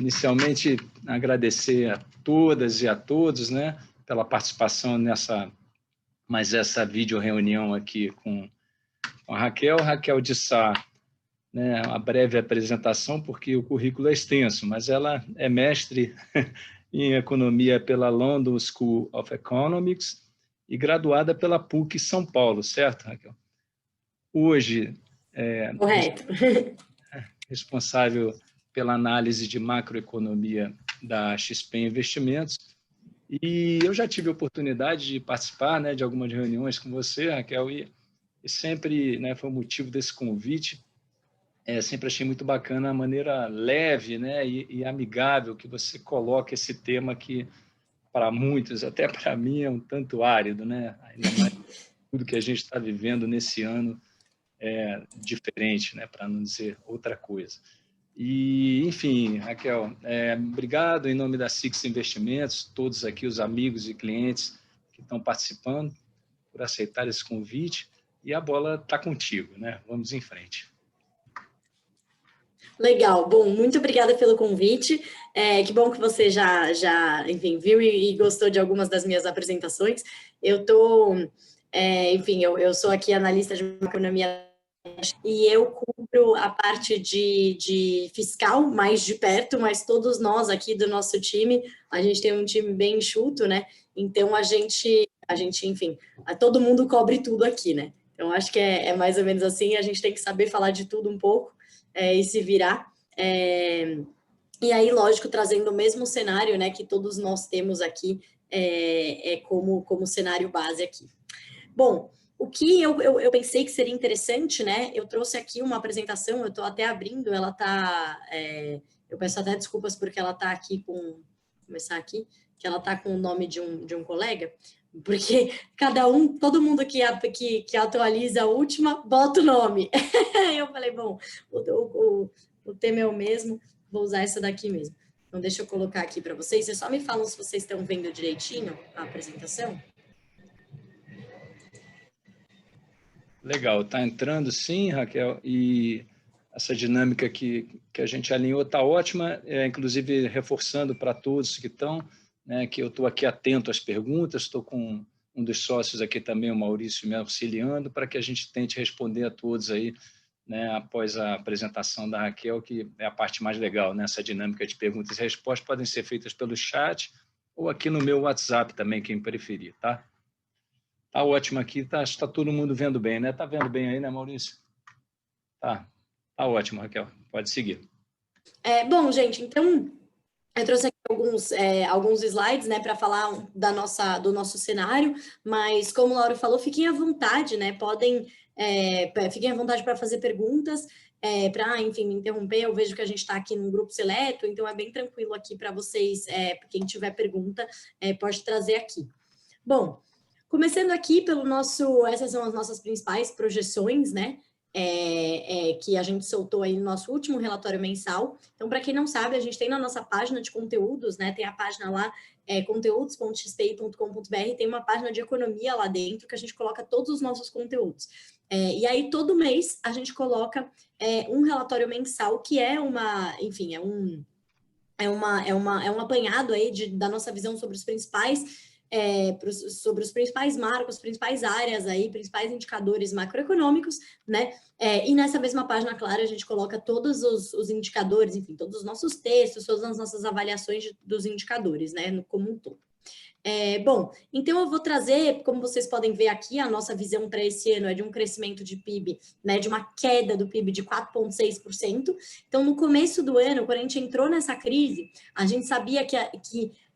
inicialmente agradecer a todas e a todos, né, pela participação essa vídeo reunião aqui com a Raquel de Sá, né, uma breve apresentação, porque o currículo é extenso, mas ela é mestre em economia pela London School of Economics e graduada pela PUC São Paulo, certo, Raquel? Hoje, correto. Responsável pela análise de macroeconomia da XP Investimentos. E eu já tive a oportunidade de participar, né, de algumas reuniões com você, Raquel, e sempre, né, foi o motivo desse convite. Sempre achei muito bacana a maneira leve, né, e amigável que você coloca esse tema que, para muitos, até para mim, é um tanto árido, né? Ainda mais tudo que a gente está vivendo nesse ano é diferente, né, para não dizer outra coisa. E, enfim, Raquel, obrigado em nome da Six Investimentos, todos aqui, os amigos e clientes que estão participando, por aceitar esse convite, e a bola está contigo, né? Vamos em frente. Legal, bom, muito obrigada pelo convite, que bom que você enfim, viu e gostou de algumas das minhas apresentações. Enfim, eu sou aqui analista de economia e eu cubro a parte de fiscal mais de perto, mas todos nós aqui do nosso time, a gente tem um time bem enxuto, né? Então a gente, enfim, todo mundo cobre tudo aqui, né? Então acho que é mais ou menos assim, a gente tem que saber falar de tudo um pouco e se virar. E aí, lógico, trazendo o mesmo cenário, né, que todos nós temos aqui como cenário base aqui. Bom, o que eu pensei que seria interessante, né? Eu trouxe aqui uma apresentação, eu estou até abrindo, ela está... eu peço até desculpas porque ela está aqui com... Vou começar aqui, que ela está com o nome de um colega, porque todo mundo que atualiza a última, bota o nome. Eu falei, bom, o tema é o mesmo, vou usar essa daqui mesmo. Então, deixa eu colocar aqui para vocês. Vocês só me falam se vocês estão vendo direitinho a apresentação. Legal, está entrando sim, Raquel, e essa dinâmica que a gente alinhou está ótima, inclusive reforçando para todos que estão, né, que eu estou aqui atento às perguntas, estou com um dos sócios aqui também, o Maurício, me auxiliando, para que a gente tente responder a todos aí, né, após a apresentação da Raquel, que é a parte mais legal, né, essa dinâmica de perguntas e respostas podem ser feitas pelo chat ou aqui no meu WhatsApp também, quem preferir, tá? Tá ótimo aqui, está todo mundo vendo bem, né? Tá vendo bem aí, né, Maurício? Tá ótimo, Raquel. Pode seguir. Bom, gente, então eu trouxe aqui alguns slides, né, para falar do nosso cenário, mas como o Lauro falou, fiquem à vontade, né? Fiquem à vontade para fazer perguntas, para, enfim, me interromper. Eu vejo que a gente está aqui num grupo seleto, então é bem tranquilo aqui para vocês. Quem tiver pergunta, pode trazer aqui. Bom, começando aqui essas são as nossas principais projeções, né? Que a gente soltou aí no nosso último relatório mensal. Então, para quem não sabe, a gente tem na nossa página de conteúdos, né? Tem a página lá, conteúdos.xpi.com.br, tem uma página de economia lá dentro que a gente coloca todos os nossos conteúdos. E aí, todo mês, a gente coloca um relatório mensal que enfim, é um apanhado aí da nossa visão sobre os principais marcos, principais áreas aí, principais indicadores macroeconômicos, né? E nessa mesma página, claro, a gente coloca todos os indicadores, enfim, todos os nossos textos, todas as nossas avaliações dos indicadores, né? Como um todo. Bom, então eu vou trazer, como vocês podem ver aqui, a nossa visão para esse ano é de um crescimento de PIB, né, de uma queda do PIB de 4,6%. Então, no começo do ano, quando a gente entrou nessa crise, a gente sabia que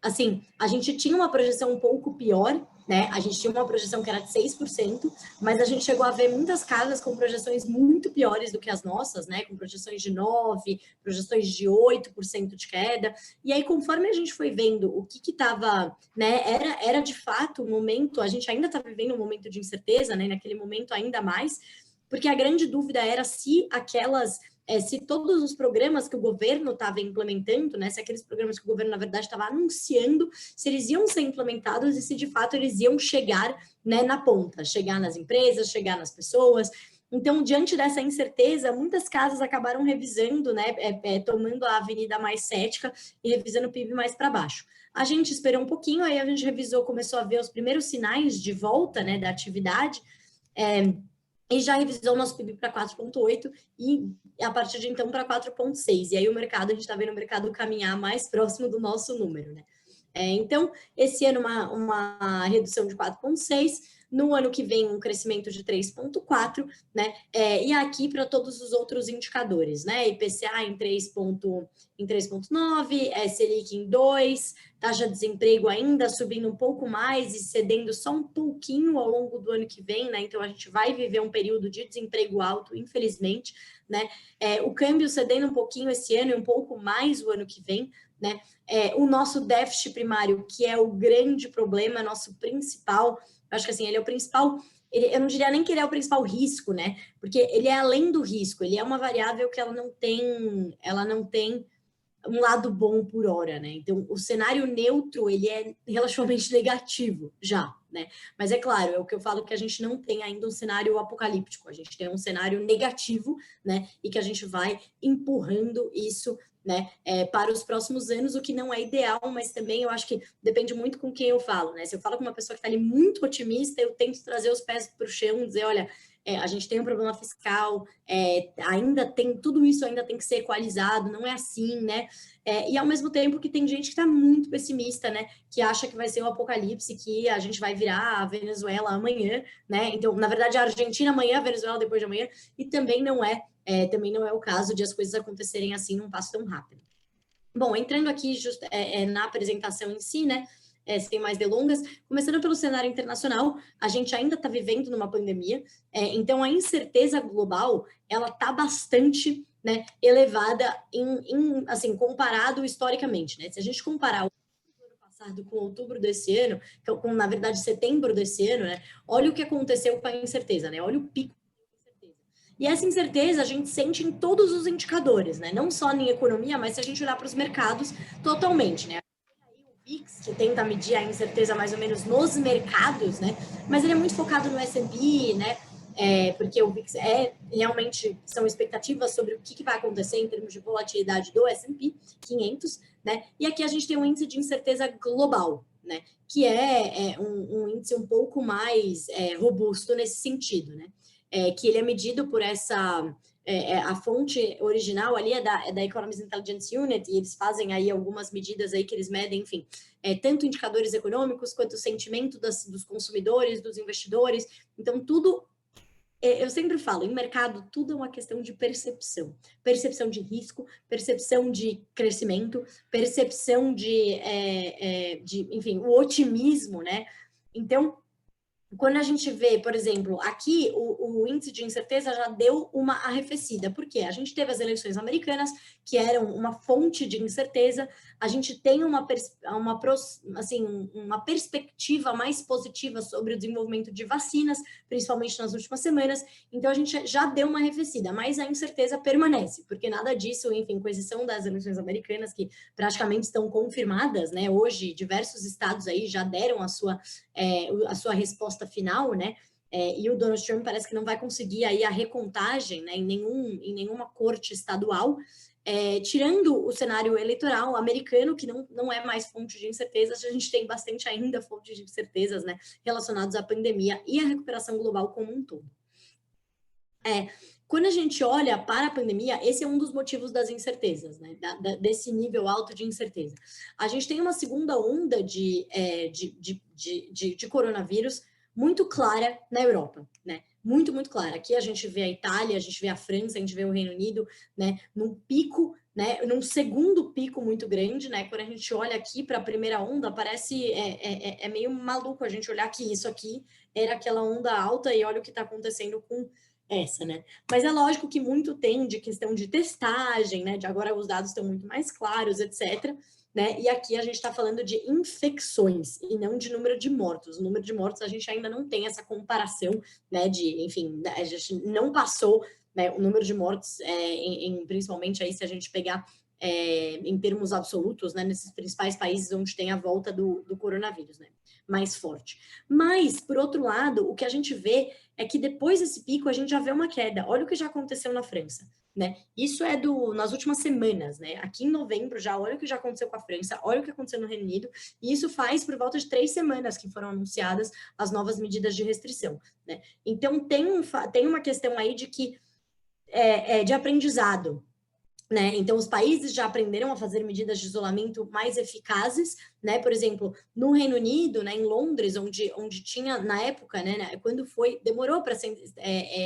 assim, a gente tinha uma projeção um pouco pior, né? A gente tinha uma projeção que era de 6%, mas a gente chegou a ver muitas casas com projeções muito piores do que as nossas, né? Com projeções de 9%, projeções de 8% de queda. E aí, conforme a gente foi vendo o que estava, né? Era de fato um momento, a gente ainda está vivendo um momento de incerteza, né? Naquele momento ainda mais, porque a grande dúvida era se todos os programas que o governo estava implementando, né, se aqueles programas que o governo, na verdade, estava anunciando, se eles iam ser implementados e se, de fato, eles iam chegar, né, na ponta, chegar nas empresas, chegar nas pessoas. Então, diante dessa incerteza, muitas casas acabaram revisando, né, tomando a avenida mais cética e revisando o PIB mais para baixo. A gente esperou um pouquinho, aí a gente revisou, começou a ver os primeiros sinais de volta, né, da atividade, e já revisou o nosso PIB para 4,8 e a partir de então para 4,6. E aí o mercado, a gente está vendo o mercado caminhar mais próximo do nosso número, né? Então, esse ano uma redução de 4,6, no ano que vem um crescimento de 3,4, né? E aqui para todos os outros indicadores, né? IPCA em 3,9, Selic em 2, taxa de desemprego ainda subindo um pouco mais e cedendo só um pouquinho ao longo do ano que vem, né? Então a gente vai viver um período de desemprego alto, infelizmente, né? O câmbio cedendo um pouquinho esse ano e um pouco mais o ano que vem, né? O nosso déficit primário, que é o grande problema, nosso principal, acho que assim, ele é o principal, eu não diria nem que ele é o principal risco, né? Porque ele é além do risco, ele é uma variável que ela não tem um lado bom por hora, né? Então, o cenário neutro, ele é relativamente negativo já, né? Mas é claro, é o que eu falo, que a gente não tem ainda um cenário apocalíptico, a gente tem um cenário negativo, né? E que a gente vai empurrando isso, né, para os próximos anos, o que não é ideal, mas também eu acho que depende muito com quem eu falo, né? Se eu falo com uma pessoa que está ali muito otimista, eu tento trazer os pés para o chão, dizer, olha, a gente tem um problema fiscal, ainda tem, tudo isso ainda tem que ser equalizado, não é assim, né? E ao mesmo tempo que tem gente que está muito pessimista, né? Que acha que vai ser um apocalipse, que a gente vai virar a Venezuela amanhã, né? Então, na verdade, a Argentina amanhã, a Venezuela depois de amanhã, e também não é o caso de as coisas acontecerem assim num passo tão rápido. Bom, entrando aqui na apresentação em si, né? Sem mais delongas, começando pelo cenário internacional, a gente ainda está vivendo numa pandemia, então a incerteza global, ela está bastante, né, elevada assim, comparado historicamente, né? Se a gente comparar o ano passado com outubro desse ano, com, na verdade, setembro desse ano, né? Olha o que aconteceu com a incerteza, né? Olha o pico. E essa incerteza a gente sente em todos os indicadores, né? Não só em economia, mas se a gente olhar para os mercados totalmente, né? O VIX, que tenta medir a incerteza mais ou menos nos mercados, né? Mas ele é muito focado no S&P, né? Porque o VIX realmente são expectativas sobre o que vai acontecer em termos de volatilidade do S&P 500, né? E aqui a gente tem um índice de incerteza global, né? Que é um índice um pouco mais robusto nesse sentido, né? Que ele é medido por essa... a fonte original ali é da Economist Intelligence Unit, e eles fazem aí algumas medidas aí que eles medem, enfim, tanto indicadores econômicos, quanto o sentimento dos consumidores, dos investidores. Então, tudo... eu sempre falo, em mercado, tudo é uma questão de percepção. Percepção de risco, percepção de crescimento, percepção de enfim, o otimismo, né? Então, quando a gente vê, por exemplo, aqui o índice de incerteza já deu uma arrefecida. Por quê? A gente teve as eleições americanas, que eram uma fonte de incerteza, a gente tem uma perspectiva mais positiva sobre o desenvolvimento de vacinas, principalmente nas últimas semanas, então a gente já deu uma arrefecida, mas a incerteza permanece, porque nada disso, enfim, com exceção das eleições americanas, que praticamente estão confirmadas, né? Hoje, diversos estados aí já deram a sua resposta final, né? E o Donald Trump parece que não vai conseguir aí a recontagem, né, em nenhuma corte estadual, tirando o cenário eleitoral americano, que não é mais fonte de incertezas, a gente tem bastante ainda fontes de incertezas, né, relacionadas à pandemia e à recuperação global como um todo. Quando a gente olha para a pandemia, esse é um dos motivos das incertezas, né? Desse nível alto de incerteza. A gente tem uma segunda onda de coronavírus muito clara na Europa, né? Muito, muito clara. Aqui a gente vê a Itália, a gente vê a França, a gente vê o Reino Unido, né? Num pico, né? Num segundo pico muito grande, né? Quando a gente olha aqui para a primeira onda, parece meio maluco a gente olhar que isso aqui era aquela onda alta e olha o que está acontecendo com essa, né? Mas é lógico que muito tem de questão de testagem, né? De agora os dados estão muito mais claros, etc. Né? E aqui a gente está falando de infecções e não de número de mortos. O número de mortos a gente ainda não tem essa comparação, né? Enfim, a gente não passou, né, o número de mortos, principalmente aí se a gente pegar em termos absolutos, né, nesses principais países onde tem a volta do coronavírus, né, mais forte. Mas, por outro lado, o que a gente vê é que depois desse pico a gente já vê uma queda. Olha o que já aconteceu na França, né? Isso é nas últimas semanas, né? Aqui em novembro já, olha o que já aconteceu com a França, olha o que aconteceu no Reino Unido, e isso faz por volta de 3 semanas que foram anunciadas as novas medidas de restrição, né? Então tem uma questão aí de que de aprendizado, né? Então, os países já aprenderam a fazer medidas de isolamento mais eficazes, né? Por exemplo, no Reino Unido, né, em Londres, onde tinha, na época, né, quando demorou para ser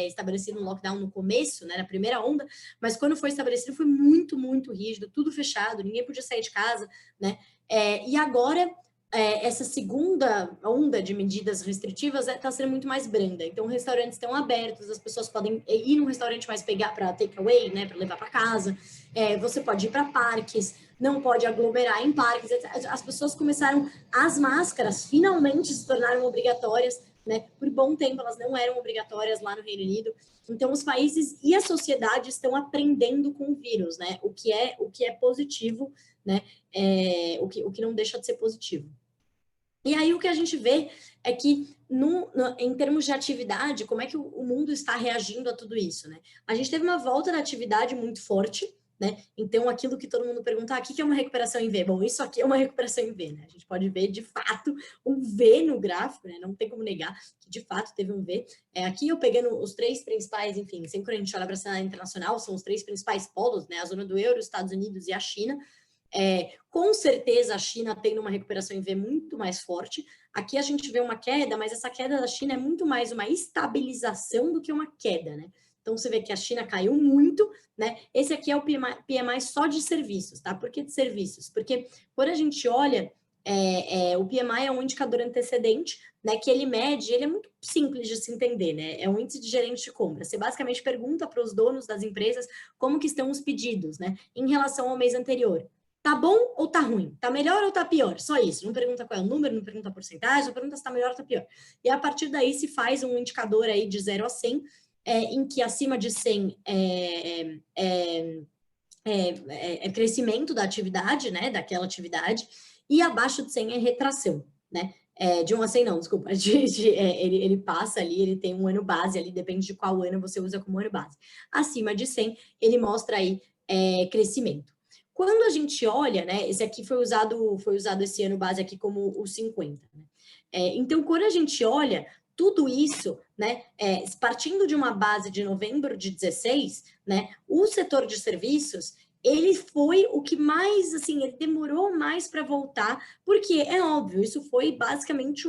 estabelecido um lockdown no começo, né, na primeira onda, mas quando foi estabelecido foi muito, muito rígido, tudo fechado, ninguém podia sair de casa, né? E agora, essa segunda onda de medidas restritivas está sendo muito mais branda. Então, restaurantes estão abertos, as pessoas podem ir num restaurante, mas pegar para takeaway, né, para levar para casa. Você pode ir para parques, não pode aglomerar em parques. As pessoas começaram, as máscaras finalmente se tornaram obrigatórias, né? Por bom tempo elas não eram obrigatórias lá no Reino Unido. Então, os países e a sociedade estão aprendendo com o vírus, né? O que é positivo, né? O que não deixa de ser positivo. E aí o que a gente vê é que, em termos de atividade, como é que o mundo está reagindo a tudo isso, né? A gente teve uma volta da atividade muito forte, né? Então, aquilo que todo mundo pergunta, o que é uma recuperação em V? Bom, isso aqui é uma recuperação em V, né? A gente pode ver, de fato, um V no gráfico, né? Não tem como negar que, de fato, teve um V. Aqui eu pegando os 3 principais, enfim, sempre quando a gente olha para a cena internacional, são os 3 principais polos, né? A zona do euro, os Estados Unidos e a China. Com certeza a China tem uma recuperação em V muito mais forte. Aqui a gente vê uma queda, mas essa queda da China é muito mais uma estabilização do que uma queda, né? Então você vê que a China caiu muito, né? Esse aqui é o PMI só de serviços, tá? Por que de serviços? Porque quando a gente olha, o PMI é um indicador antecedente, né? Que ele mede, ele é muito simples de se entender, né? É um índice de gerente de compra. Você basicamente pergunta para os donos das empresas como que estão os pedidos, né? Em relação ao mês anterior. Tá bom ou tá ruim? Tá melhor ou tá pior? Só isso. Não pergunta qual é o número, não pergunta a porcentagem, não pergunta se tá melhor ou tá pior. E a partir daí se faz um indicador aí de 0 a 100, em que acima de 100 é crescimento da atividade, né? Daquela atividade, e abaixo de 100 é retração, né? De 1 a 100 não, desculpa. Ele passa ali, ele tem um ano base ali, depende de qual ano você usa como ano base. Acima de 100, ele mostra aí crescimento. Quando a gente olha, né, esse aqui foi usado esse ano base aqui como o 50. Né? Então, quando a gente olha tudo isso, né, partindo de uma base de novembro de 16, né, o setor de serviços, ele foi o que mais, assim, ele demorou mais para voltar, porque é óbvio, isso foi basicamente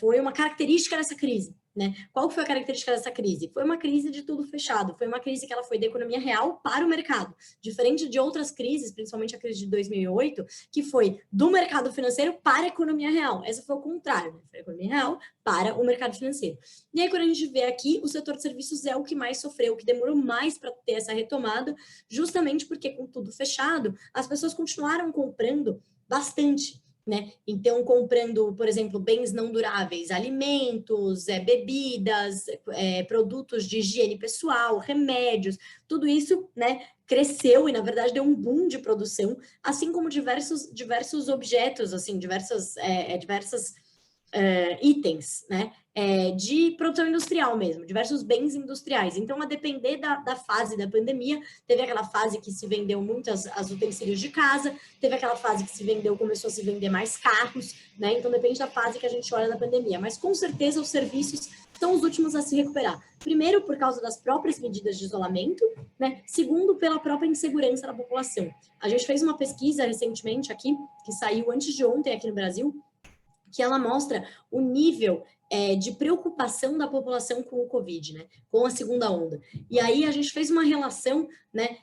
foi uma característica dessa crise. Né? Qual foi a característica dessa crise? Foi uma crise de tudo fechado, foi uma crise que ela foi da economia real para o mercado, diferente de outras crises, principalmente a crise de 2008, que foi do mercado financeiro para a economia real. Essa foi o contrário, né? Foi a economia real para o mercado financeiro. E aí, quando a gente vê aqui, o setor de serviços é o que mais sofreu, o que demorou mais para ter essa retomada, justamente porque com tudo fechado, as pessoas continuaram comprando bastante. Né? Então, comprando, por exemplo, bens não duráveis, alimentos, bebidas, produtos de higiene pessoal, remédios, tudo isso, né, cresceu e, na verdade, deu um boom de produção, assim como diversos objetos, assim, diversos itens, né, de produção industrial mesmo, diversos bens industriais. Então, a depender da fase da pandemia, teve aquela fase que se vendeu muito as utensílios de casa, teve aquela fase que começou a se vender mais carros, né? Então, depende da fase que a gente olha da pandemia. Mas, com certeza, os serviços são os últimos a se recuperar. Primeiro, por causa das próprias medidas de isolamento, né? Segundo, pela própria insegurança da população. A gente fez uma pesquisa recentemente aqui, que saiu antes de ontem aqui no Brasil, que ela mostra o nível de preocupação da população com o Covid, né? Com a segunda onda. E aí a gente fez uma relação, né,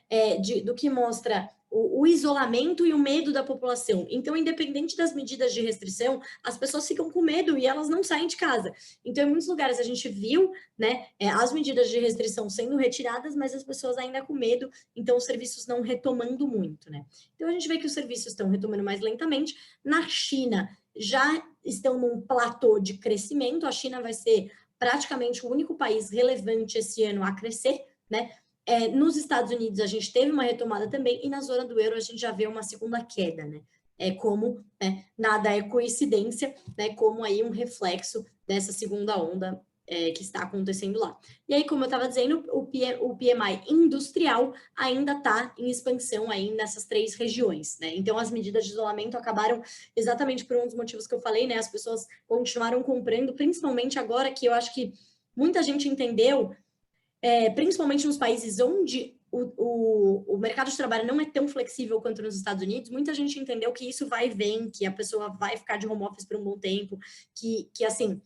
do que mostra o isolamento e o medo da população. Então, independente das medidas de restrição, as pessoas ficam com medo e elas não saem de casa. Então, em muitos lugares a gente viu, né, as medidas de restrição sendo retiradas, mas as pessoas ainda com medo, então os serviços não retomando muito, né? Então, a gente vê que os serviços estão retomando mais lentamente. Na China, já estão num platô de crescimento. A China vai ser praticamente o único país relevante esse ano a crescer, né? Nos Estados Unidos, a gente teve uma retomada também, e na zona do euro a gente já vê uma segunda queda, né? Nada é coincidência, né? Como aí um reflexo dessa segunda onda que está acontecendo lá. E aí, como eu estava dizendo, o PMI industrial ainda está em expansão aí nessas 3 regiões, né? Então, as medidas de isolamento acabaram exatamente por um dos motivos que eu falei, né? As pessoas continuaram comprando, principalmente agora que eu acho que muita gente entendeu, principalmente nos países onde o mercado de trabalho não é tão flexível quanto nos Estados Unidos, muita gente entendeu que isso vai e vem, que a pessoa vai ficar de home office por um bom tempo, que assim,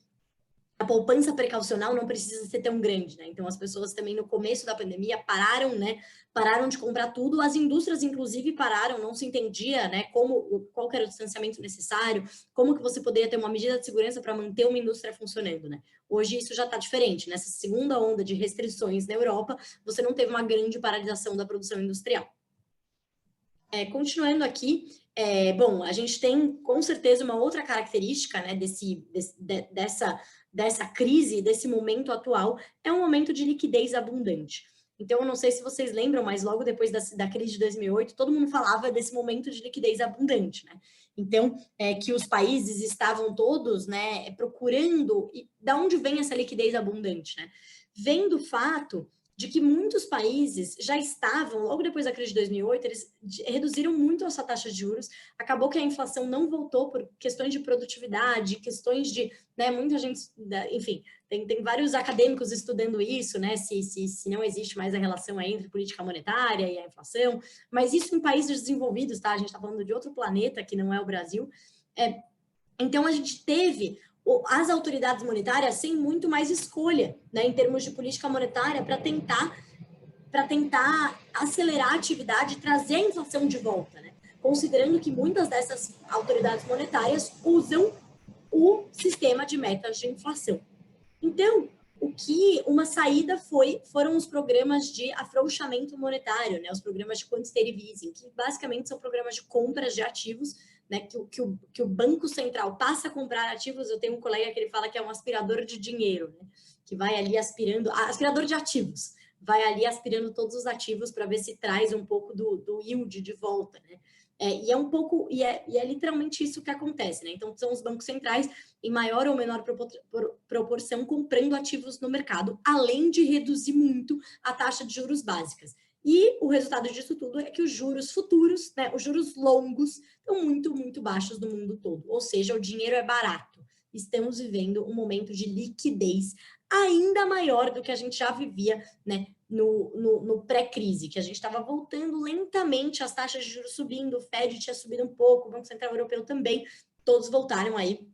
a poupança precaucional não precisa ser tão grande, né? Então, as pessoas também no começo da pandemia pararam, né? Pararam de comprar tudo, as indústrias, inclusive, pararam, não se entendia, né? Qual era o distanciamento necessário, como que você poderia ter uma medida de segurança para manter uma indústria funcionando, né? Hoje isso já está diferente. Nessa segunda onda de restrições na Europa, você não teve uma grande paralisação da produção industrial. Continuando aqui, bom, a gente tem com certeza uma outra característica, né, dessa crise, desse momento atual, é um momento de liquidez abundante. Então, eu não sei se vocês lembram, mas logo depois da crise de 2008, todo mundo falava desse momento de liquidez abundante, né? Então, que os países estavam todos, né, procurando, e da onde vem essa liquidez abundante, né? Vem do fato de que muitos países já estavam, logo depois da crise de 2008, eles reduziram muito essa taxa de juros, acabou que a inflação não voltou por questões de produtividade, questões de, né, muita gente, enfim, tem vários acadêmicos estudando isso, né, se não existe mais a relação aí entre política monetária e a inflação, mas isso em países desenvolvidos, tá? A gente está falando de outro planeta que não é o Brasil. Então, a gente teve as autoridades monetárias sem muito mais escolha, né, em termos de política monetária, para tentar acelerar a atividade e trazer a inflação de volta, né? Considerando que muitas dessas autoridades monetárias usam o sistema de metas de inflação. Então, uma saída foram os programas de afrouxamento monetário, né, os programas de quantitative easing, que basicamente são programas de compras de ativos, né, que o Banco Central passa a comprar ativos. Eu tenho um colega que ele fala que é um aspirador de dinheiro, né, que vai ali aspirador de ativos, vai ali aspirando todos os ativos para ver se traz um pouco do yield de volta, né? E é literalmente isso que acontece, né? Então, são os bancos centrais, em maior ou menor proporção, comprando ativos no mercado, além de reduzir muito a taxa de juros básicas. E o resultado disso tudo é que os juros futuros, né, os juros longos, estão muito, muito baixos no mundo todo. Ou seja, o dinheiro é barato. Estamos vivendo um momento de liquidez ainda maior do que a gente já vivia, né, no pré-crise, que a gente estava voltando lentamente, as taxas de juros subindo, o Fed tinha subido um pouco, o Banco Central Europeu também, todos voltaram aí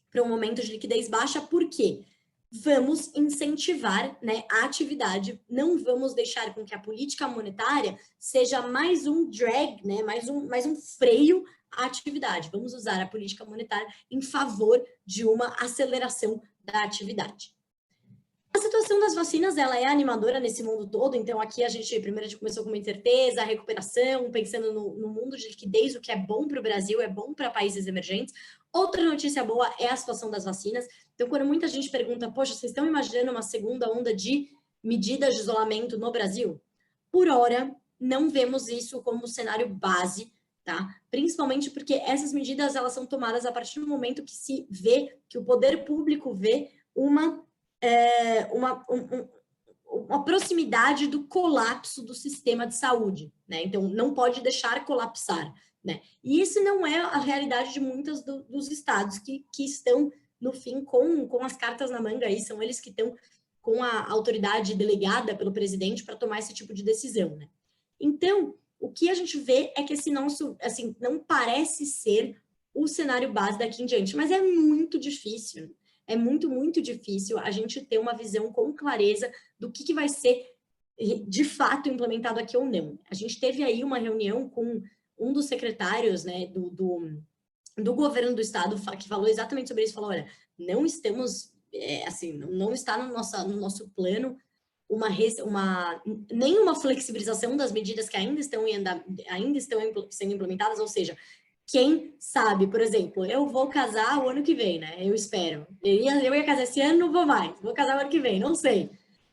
para um momento de liquidez baixa. Por quê? Vamos incentivar, né, a atividade, não vamos deixar com que a política monetária seja mais um drag, né, mais um freio à atividade. Vamos usar a política monetária em favor de uma aceleração da atividade. A situação das vacinas, ela é animadora nesse mundo todo. Então, aqui primeiro a gente começou com uma incerteza, a recuperação, pensando no mundo de liquidez, o que é bom para o Brasil, é bom para países emergentes. Outra notícia boa é a situação das vacinas. Então, quando muita gente pergunta, poxa, vocês estão imaginando uma segunda onda de medidas de isolamento no Brasil? Por hora, não vemos isso como cenário base, tá? Principalmente porque essas medidas, elas são tomadas a partir do momento que se vê, que o poder público vê uma proximidade do colapso do sistema de saúde, né? Então, não pode deixar colapsar, né? E isso não é a realidade de muitos dos estados que estão, no fim, com as cartas na manga aí, são eles que estão com a autoridade delegada pelo presidente para tomar esse tipo de decisão, né? Então, o que a gente vê é que esse nosso, assim, não parece ser o cenário base daqui em diante, mas é muito difícil. É muito, muito difícil a gente ter uma visão com clareza do que vai ser de fato implementado aqui ou não. A gente teve aí uma reunião com um dos secretários, né, do governo do estado, que falou exatamente sobre isso, falou, olha, não estamos, não está no nosso plano nenhuma flexibilização das medidas que ainda estão sendo implementadas, ou seja, quem sabe, por exemplo, eu vou casar o ano que vem, né? Eu espero. Eu ia casar esse ano, não vou mais. Vou casar o ano que vem, não sei.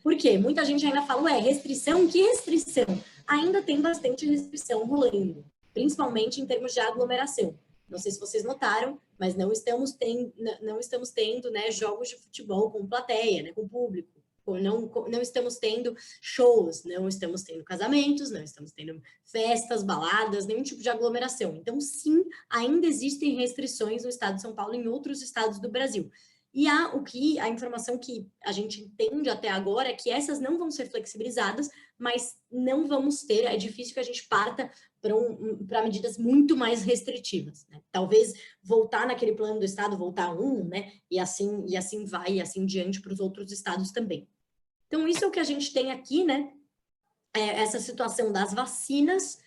Por quê? Muita gente ainda fala, ué, restrição? Que restrição? Ainda tem bastante restrição rolando, principalmente em termos de aglomeração. Não sei se vocês notaram, mas não estamos tendo, né, jogos de futebol com plateia, né, com público. Não estamos tendo shows, não estamos tendo casamentos, não estamos tendo festas, baladas, nenhum tipo de aglomeração. Então, sim, ainda existem restrições no estado de São Paulo e em outros estados do Brasil. E a informação que a gente entende até agora é que essas não vão ser flexibilizadas, mas não vamos ter, é difícil que a gente parta para medidas muito mais restritivas, né? Talvez voltar naquele plano do estado, voltar né? E assim vai, e assim diante para os outros estados também. Então, isso é o que a gente tem aqui, né? Essa situação das vacinas.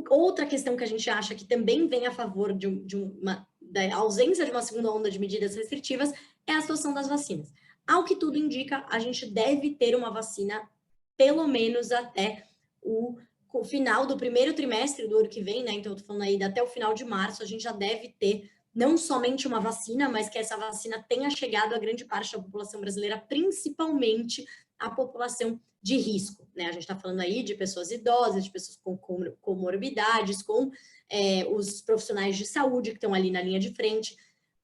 Outra questão que a gente acha que também vem a favor da ausência de uma segunda onda de medidas restritivas é a situação das vacinas. Ao que tudo indica, a gente deve ter uma vacina pelo menos até o final do primeiro trimestre do ano que vem, né? Então, eu tô falando aí até o final de março, a gente já deve ter não somente uma vacina, mas que essa vacina tenha chegado a grande parte da população brasileira, principalmente a população de risco, né? A gente está falando aí de pessoas idosas, de pessoas com comorbidades, com os profissionais de saúde que estão ali na linha de frente.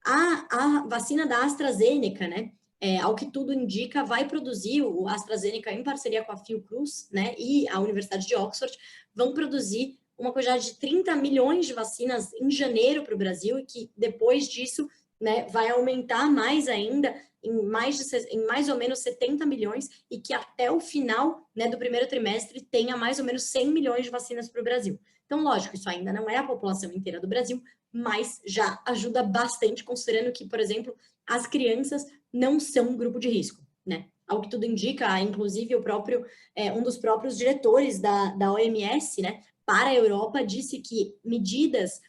A vacina da AstraZeneca, né? Ao que tudo indica, vai produzir, o AstraZeneca em parceria com a Fiocruz, né? E a Universidade de Oxford, vão produzir uma quantidade de 30 milhões de vacinas em janeiro para o Brasil, e que depois disso, né, vai aumentar mais ainda em mais ou menos 70 milhões, e que até o final, né, do primeiro trimestre tenha mais ou menos 100 milhões de vacinas para o Brasil. Então, lógico, isso ainda não é a população inteira do Brasil, mas já ajuda bastante, considerando que, por exemplo, as crianças não são um grupo de risco, né? Ao que tudo indica, inclusive um dos próprios diretores da OMS, né, para a Europa, disse que medidas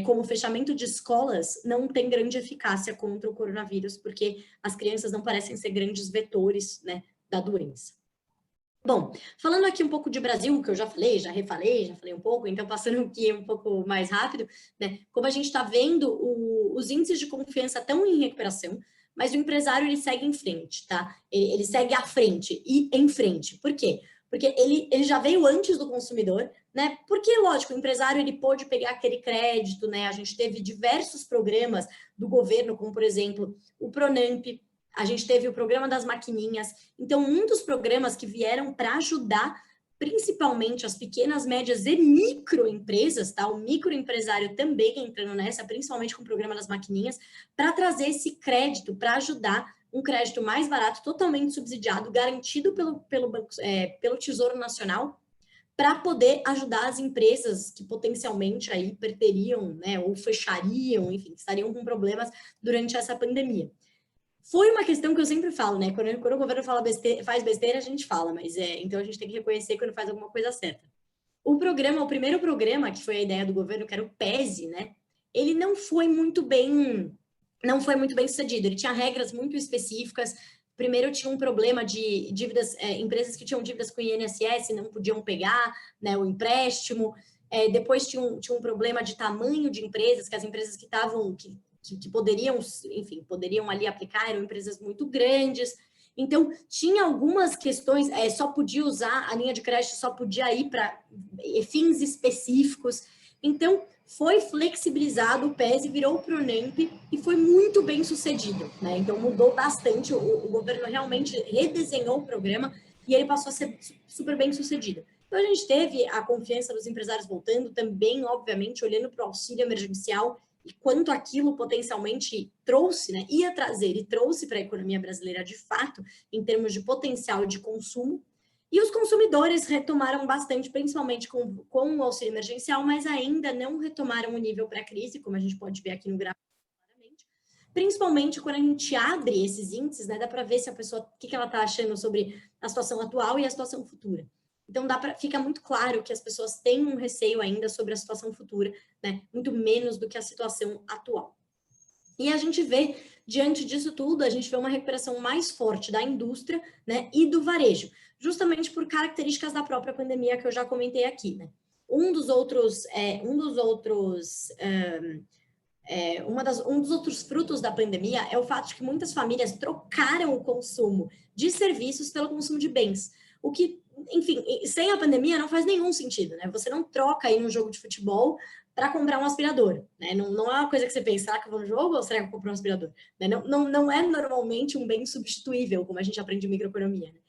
como o fechamento de escolas não tem grande eficácia contra o coronavírus, porque as crianças não parecem ser grandes vetores, né, da doença. Bom, falando aqui um pouco de Brasil, que eu já falei, já falei um pouco, então passando aqui um pouco mais rápido, né, como a gente está vendo, os índices de confiança estão em recuperação, mas o empresário, ele segue em frente, tá? Ele segue à frente e em frente. Por quê? Porque ele já veio antes do consumidor, né? Porque, lógico, o empresário, ele pôde pegar aquele crédito, né? A gente teve diversos programas do governo, como, por exemplo, o Pronamp, a gente teve o programa das maquininhas. Então, um dos programas que vieram para ajudar principalmente as pequenas, médias e microempresas, tá? O microempresário também entrando nessa, principalmente com o programa das maquininhas, para trazer esse crédito, para ajudar um crédito mais barato, totalmente subsidiado, garantido pelo Tesouro Nacional, para poder ajudar as empresas que potencialmente aí perderiam, né, ou fechariam, enfim, estariam com problemas durante essa pandemia. Foi uma questão que eu sempre falo, né? Quando o governo faz besteira, a gente fala, mas então a gente tem que reconhecer quando faz alguma coisa certa. O primeiro programa, que foi a ideia do governo, que era o PESE, né? Ele não foi muito bem sucedido. Ele tinha regras muito específicas. Primeiro tinha um problema de dívidas, empresas que tinham dívidas com o INSS não podiam pegar, né, o empréstimo. Depois tinha um problema de tamanho de empresas, que as empresas que estavam que poderiam, enfim, poderiam ali aplicar, eram empresas muito grandes. Então, tinha algumas questões, só podia usar, a linha de crédito só podia ir para fins específicos. Então, foi flexibilizado o PES e virou o Pronamp e foi muito bem sucedido, né? Então, mudou bastante, o governo realmente redesenhou o programa e ele passou a ser super bem sucedido. Então, a gente teve a confiança dos empresários voltando, também, obviamente, olhando para o auxílio emergencial e quanto aquilo potencialmente trouxe, né, ia trazer e trouxe para a economia brasileira de fato, em termos de potencial de consumo. E os consumidores retomaram bastante, principalmente com o auxílio emergencial, mas ainda não retomaram o nível pré-crise, como a gente pode ver aqui no gráfico claramente. Principalmente quando a gente abre esses índices, né, dá para ver se a pessoa, o que ela está achando sobre a situação atual e a situação futura. Então, fica muito claro que as pessoas têm um receio ainda sobre a situação futura, né? Muito menos do que a situação atual. E a gente vê, diante disso tudo, a gente vê uma recuperação mais forte da indústria, né, e do varejo, justamente por características da própria pandemia que eu já comentei aqui, né? Um dos outros um dos outros frutos da pandemia é o fato de que muitas famílias trocaram o consumo de serviços pelo consumo de bens. O que, enfim, sem a pandemia não faz nenhum sentido, né? Você não troca aí um jogo de futebol para comprar um aspirador, né? Não é uma coisa que você pensa, será que eu vou no jogo ou será que eu compro um aspirador? Né? Não é normalmente um bem substituível, como a gente aprende em microeconomia, né?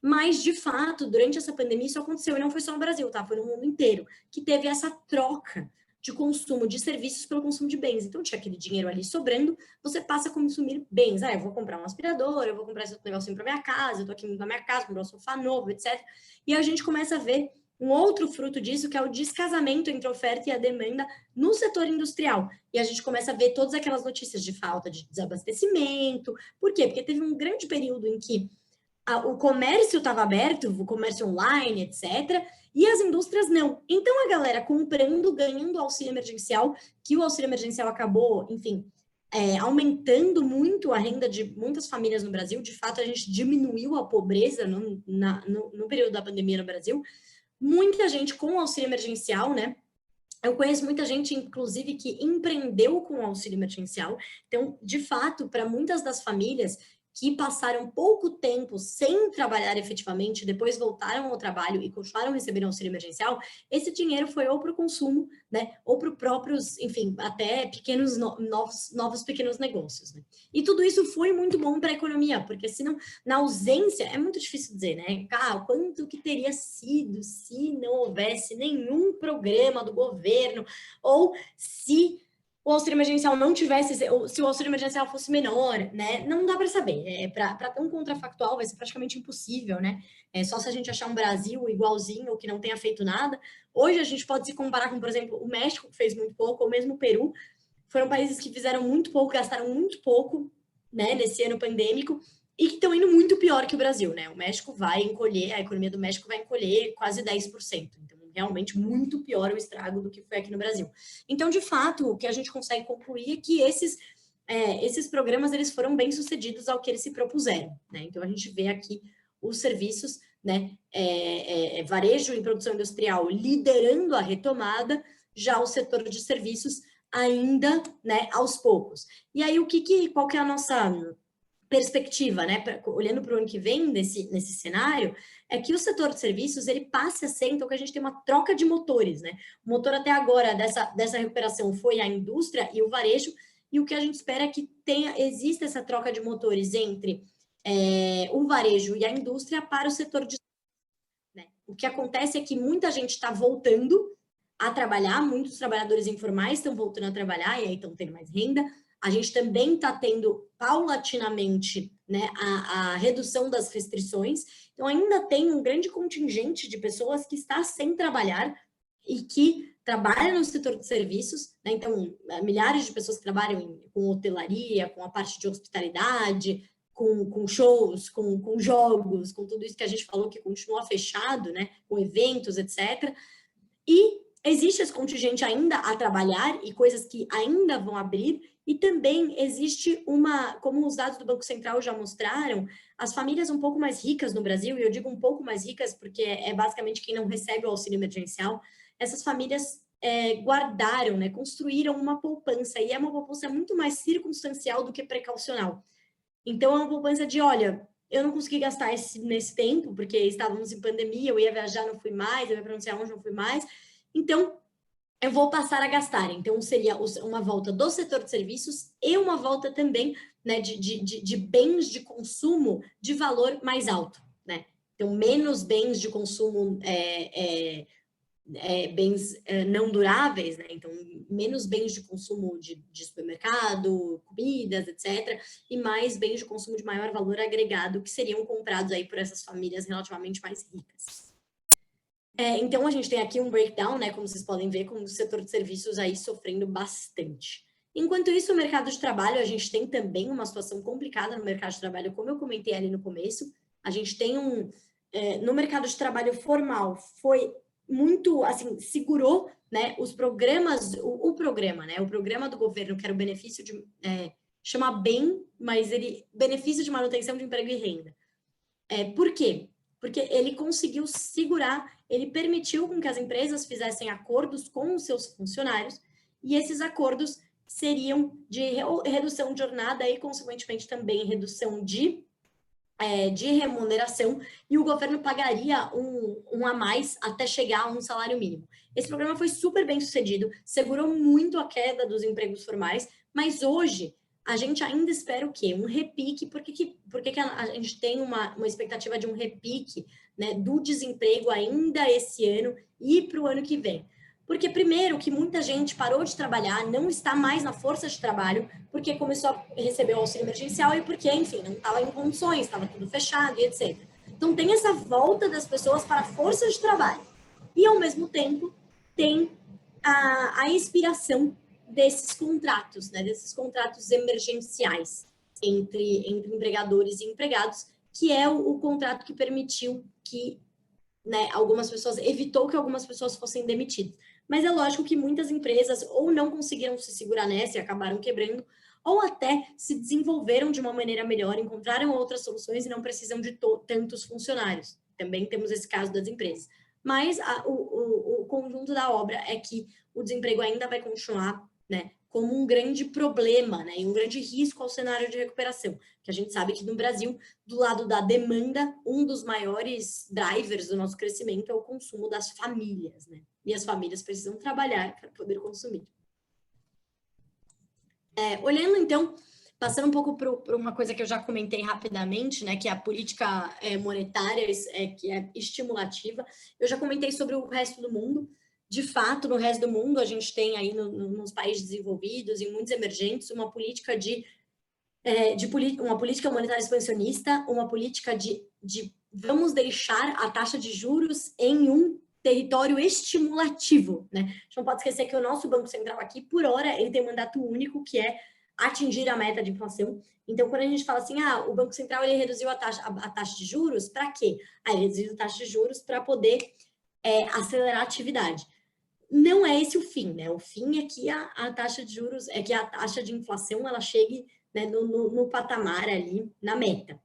Mas, de fato, durante essa pandemia isso aconteceu, e não foi só no Brasil, tá? Foi no mundo inteiro, que teve essa troca de consumo de serviços pelo consumo de bens. Então, tinha aquele dinheiro ali sobrando, você passa a consumir bens. Eu vou comprar um aspirador, eu vou comprar esse outro negocinho para minha casa, eu tô aqui na minha casa, comprar um sofá novo, etc. E a gente começa a ver um outro fruto disso, que é o descasamento entre a oferta e a demanda no setor industrial. E a gente começa a ver todas aquelas notícias de falta de desabastecimento. Por quê? Porque teve um grande período em que o comércio estava aberto, o comércio online, etc., e as indústrias não. Então, a galera comprando, ganhando auxílio emergencial, que o auxílio emergencial acabou, enfim, aumentando muito a renda de muitas famílias no Brasil. De fato, a gente diminuiu a pobreza no período da pandemia no Brasil. Muita gente com auxílio emergencial, né? Eu conheço muita gente, inclusive, que empreendeu com o auxílio emergencial. Então, de fato, para muitas das famílias que passaram pouco tempo sem trabalhar efetivamente, depois voltaram ao trabalho e continuaram recebendo auxílio emergencial, esse dinheiro foi ou para o consumo, né, ou para os próprios, enfim, até pequenos novos pequenos negócios, né? E tudo isso foi muito bom para a economia, porque senão, na ausência, é muito difícil dizer, né? Quanto que teria sido se não houvesse nenhum programa do governo, ou se o auxílio emergencial não tivesse, se o auxílio emergencial fosse menor, né? Não dá para saber. Para tão contrafactual vai ser praticamente impossível, né? Só se a gente achar um Brasil igualzinho ou que não tenha feito nada. Hoje a gente pode se comparar com, por exemplo, o México, que fez muito pouco, ou mesmo o Peru. Foram países que fizeram muito pouco, gastaram muito pouco, né, nesse ano pandêmico, e que estão indo muito pior que o Brasil, né? O México vai encolher, a economia do México vai encolher quase 10%. Então, realmente muito pior o estrago do que foi aqui no Brasil. Então, de fato, o que a gente consegue concluir é que esses programas eles foram bem sucedidos ao que eles se propuseram, né? Então, a gente vê aqui os serviços, né, varejo e produção industrial liderando a retomada, já o setor de serviços ainda, né, aos poucos. E aí, qual que é a nossa perspectiva, né, olhando para o ano que vem nesse cenário, é que o setor de serviços ele passe a ser, então, que a gente tem uma troca de motores, né? O motor até agora dessa recuperação foi a indústria e o varejo, e o que a gente espera é que exista essa troca de motores entre o varejo e a indústria para o setor de, né? O que acontece é que muita gente está voltando a trabalhar, muitos trabalhadores informais estão voltando a trabalhar e aí estão tendo mais renda. A gente também está tendo paulatinamente, né, a redução das restrições. Então, ainda tem um grande contingente de pessoas que está sem trabalhar e que trabalham no setor de serviços, né? Então, milhares de pessoas que trabalham com hotelaria, com a parte de hospitalidade, com shows, com jogos, com tudo isso que a gente falou que continua fechado, né? Com eventos, etc. E existe esse contingente ainda a trabalhar e coisas que ainda vão abrir, e também existe como os dados do Banco Central já mostraram, as famílias um pouco mais ricas no Brasil, e eu digo um pouco mais ricas porque é basicamente quem não recebe o auxílio emergencial, essas famílias guardaram, né, construíram uma poupança, e é uma poupança muito mais circunstancial do que precaucional. Então, é uma poupança de, olha, eu não consegui gastar nesse tempo, porque estávamos em pandemia, eu ia viajar, não fui mais, eu ia pronunciar onde, não fui mais, então, eu vou passar a gastar. Então, seria uma volta do setor de serviços e uma volta também, né, de bens de consumo de valor mais alto, né? Então, menos bens de consumo, bens não duráveis, né? Então, menos bens de consumo de supermercado, comidas, etc. E mais bens de consumo de maior valor agregado, que seriam comprados aí por essas famílias relativamente mais ricas. Então, a gente tem aqui um breakdown, né, como vocês podem ver, com o setor de serviços aí sofrendo bastante. Enquanto isso, o mercado de trabalho, a gente tem também uma situação complicada no mercado de trabalho, como eu comentei ali no começo. A gente tem no mercado de trabalho formal, foi muito, assim, segurou, né, os programas, o programa, né, o programa do governo, que era o benefício de, chama BEM, mas benefício de manutenção de emprego e renda. Por quê? Porque ele conseguiu segurar, ele permitiu com que as empresas fizessem acordos com os seus funcionários, e esses acordos seriam de redução de jornada e, consequentemente, também redução de remuneração, e o governo pagaria um a mais até chegar a um salário mínimo. Esse programa foi super bem sucedido, segurou muito a queda dos empregos formais, mas hoje a gente ainda espera o quê? Um repique. Por que a gente tem uma expectativa de um repique, né, do desemprego ainda esse ano e para o ano que vem? Porque, primeiro, que muita gente parou de trabalhar, não está mais na força de trabalho, porque começou a receber o auxílio emergencial e porque, enfim, não estava em condições, estava tudo fechado e etc. Então, tem essa volta das pessoas para a força de trabalho. E, ao mesmo tempo, tem a expiração desses contratos, né, desses contratos emergenciais entre empregadores e empregados, que é o contrato que permitiu que, né, evitou que algumas pessoas fossem demitidas. Mas é lógico que muitas empresas ou não conseguiram se segurar nessa e acabaram quebrando, ou até se desenvolveram de uma maneira melhor, encontraram outras soluções e não precisam de tantos funcionários. Também temos esse caso das empresas. Mas o conjunto da obra é que o desemprego ainda vai continuar, né, como um grande problema, né, e um grande risco ao cenário de recuperação. Que a gente sabe que no Brasil, do lado da demanda, um dos maiores drivers do nosso crescimento é o consumo das famílias, né? E as famílias precisam trabalhar para poder consumir. Olhando, então, passando um pouco para uma coisa que eu já comentei rapidamente, né, que é a política monetária, que é estimulativa, eu já comentei sobre o resto do mundo. De fato, no resto do mundo, a gente tem aí nos países desenvolvidos, em muitos emergentes, uma política uma política monetária expansionista, uma política de vamos deixar a taxa de juros em um território estimulativo, né? A gente não pode esquecer que o nosso Banco Central aqui, por hora, ele tem um mandato único, que é atingir a meta de inflação. Então, quando a gente fala assim, o Banco Central ele reduziu a taxa de juros, para quê? Ele reduziu a taxa de juros para poder acelerar a atividade. Não é esse o fim, né? O fim é que a taxa de juros, que a taxa de inflação, ela chegue, né, no patamar ali, na meta.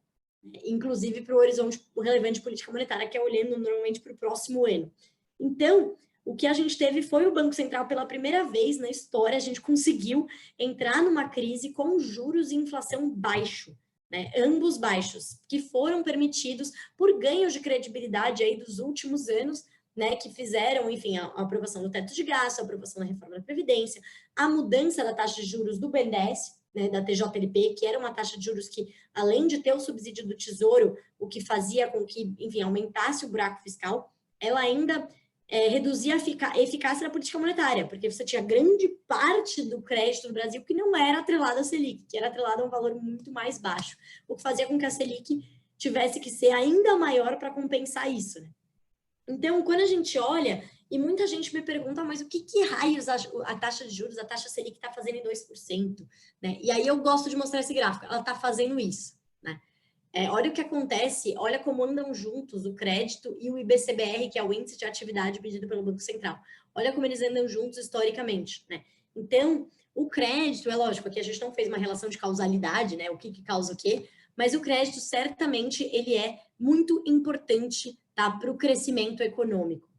Inclusive para o horizonte relevante de política monetária, que é olhando normalmente para o próximo ano. Então, o que a gente teve foi o Banco Central, pela primeira vez na história, a gente conseguiu entrar numa crise com juros e inflação baixo, né? Ambos baixos, que foram permitidos por ganhos de credibilidade aí dos últimos anos, né, que fizeram, enfim, a aprovação do teto de gasto, a aprovação da reforma da Previdência, a mudança da taxa de juros do BNDES, né, da TJLP, que era uma taxa de juros que, além de ter o subsídio do Tesouro, o que fazia com que, enfim, aumentasse o buraco fiscal, ela ainda reduzia a eficácia da política monetária, porque você tinha grande parte do crédito no Brasil que não era atrelada à Selic, que era atrelada a um valor muito mais baixo, o que fazia com que a Selic tivesse que ser ainda maior para compensar isso, né? Então, quando a gente olha, e muita gente me pergunta, mas o que raios a taxa de juros, a taxa Selic está fazendo em 2%? Né? E aí eu gosto de mostrar esse gráfico, ela está fazendo isso. Né? Olha o que acontece, olha como andam juntos o crédito e o IBCBR, que é o índice de atividade medido pelo Banco Central. Olha como eles andam juntos historicamente. Né? Então, o crédito, é lógico, aqui a gente não fez uma relação de causalidade, né? O que causa o quê, mas o crédito, certamente, ele é muito importante, tá, para o crescimento econômico.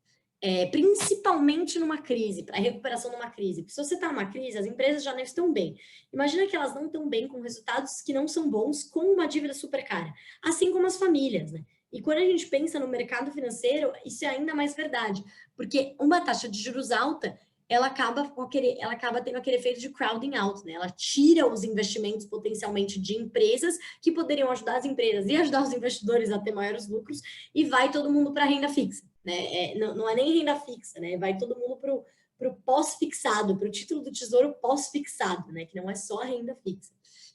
Principalmente numa crise, para a recuperação numa crise. Porque se você está numa crise, as empresas já não estão bem. Imagina que elas não estão bem com resultados que não são bons, com uma dívida super cara. Assim como as famílias, né? E quando a gente pensa no mercado financeiro, isso é ainda mais verdade. Porque uma taxa de juros alta, ela acaba tendo aquele efeito de crowding out, né? Ela tira os investimentos potencialmente de empresas que poderiam ajudar as empresas e ajudar os investidores a ter maiores lucros, e vai todo mundo para a renda fixa, né? Não é nem renda fixa, né? Vai todo mundo para o pós-fixado, para o título do tesouro pós-fixado, né? Que não é só a renda fixa.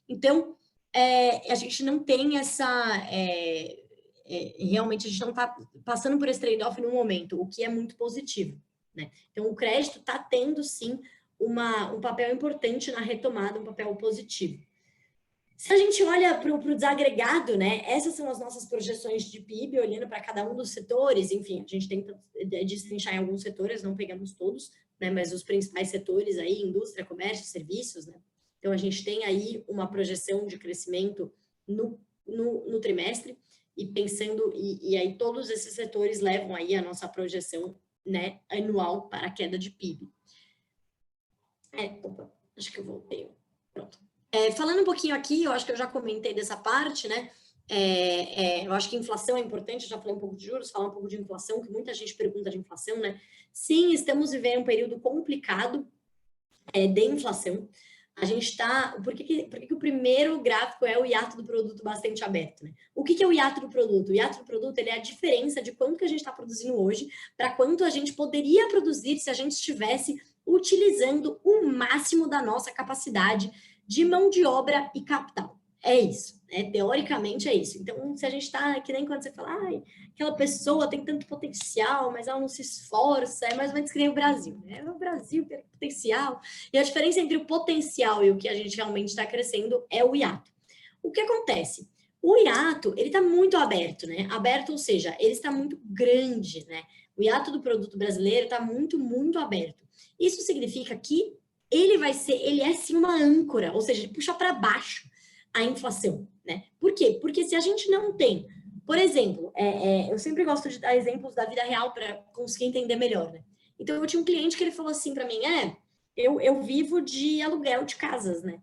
Então, a gente não tem essa... realmente, a gente não está passando por esse trade-off no momento, o que é muito positivo. Né? Então, o crédito está tendo, sim, um papel importante na retomada, um papel positivo. Se a gente olha para o desagregado, né, essas são as nossas projeções de PIB, olhando para cada um dos setores, enfim, a gente tenta destrinchar em alguns setores, não pegamos todos, né, mas os principais setores aí, indústria, comércio, serviços, né? Então, a gente tem aí uma projeção de crescimento no trimestre, e pensando, e aí todos esses setores levam aí a nossa projeção, né, anual para a queda de PIB. Acho que eu voltei. Pronto. Falando um pouquinho aqui, eu acho que eu já comentei dessa parte, né? Eu acho que inflação é importante, eu já falei um pouco de juros, falar um pouco de inflação, que muita gente pergunta de inflação, né? Sim, estamos vivendo um período complicado de inflação. A gente está... Por que o primeiro gráfico é o hiato do produto bastante aberto, né? O que é o hiato do produto? O hiato do produto, ele é a diferença de quanto que a gente está produzindo hoje para quanto a gente poderia produzir se a gente estivesse utilizando o máximo da nossa capacidade de mão de obra e capital. É isso, né? Teoricamente é isso. Então, se a gente está, que nem quando você fala, aquela pessoa tem tanto potencial, mas ela não se esforça, é mais ou menos que nem o Brasil, né? O Brasil tem potencial. E a diferença entre o potencial e o que a gente realmente está crescendo é o hiato. O que acontece? O hiato, ele está muito aberto, né? Aberto, ou seja, ele está muito grande, né? O hiato do produto brasileiro está muito, muito aberto. Isso significa que ele é sim uma âncora, ou seja, ele puxa para baixo a inflação, né? Por quê? Porque se a gente não tem, por exemplo, eu sempre gosto de dar exemplos da vida real para conseguir entender melhor, né? Então, eu tinha um cliente que ele falou assim para mim, eu vivo de aluguel de casas, né?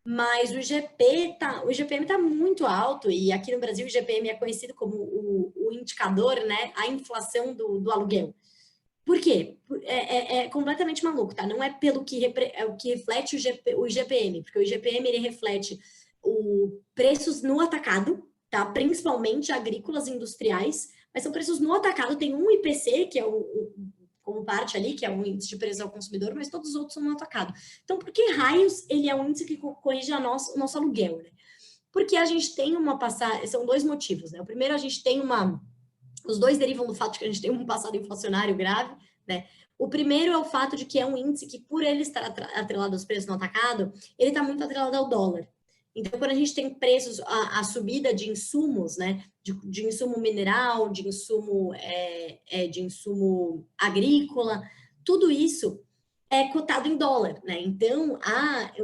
Mas o IGPM tá muito alto, e aqui no Brasil o IGPM é conhecido como o indicador, né? A inflação do aluguel. Por quê? É completamente maluco, tá? Não é pelo que, o que reflete o IGPM, porque o IGPM ele reflete os preços no atacado, tá? Principalmente agrícolas e industriais, mas são preços no atacado. Tem um IPC, que é como parte ali, que é o índice de preço ao consumidor, mas todos os outros são no atacado. Então, por que raios ele é um índice que corrige o nosso aluguel, né? Porque a gente tem uma passagem, são dois motivos, né? O primeiro, a gente tem os dois derivam do fato de que a gente tem um passado inflacionário grave, né? O primeiro é o fato de que é um índice que, por ele estar atrelado aos preços no atacado, ele está muito atrelado ao dólar. Então, quando a gente tem preços, a subida de insumos, né? De insumo mineral, de insumo agrícola, tudo isso é cotado em dólar, né? Então,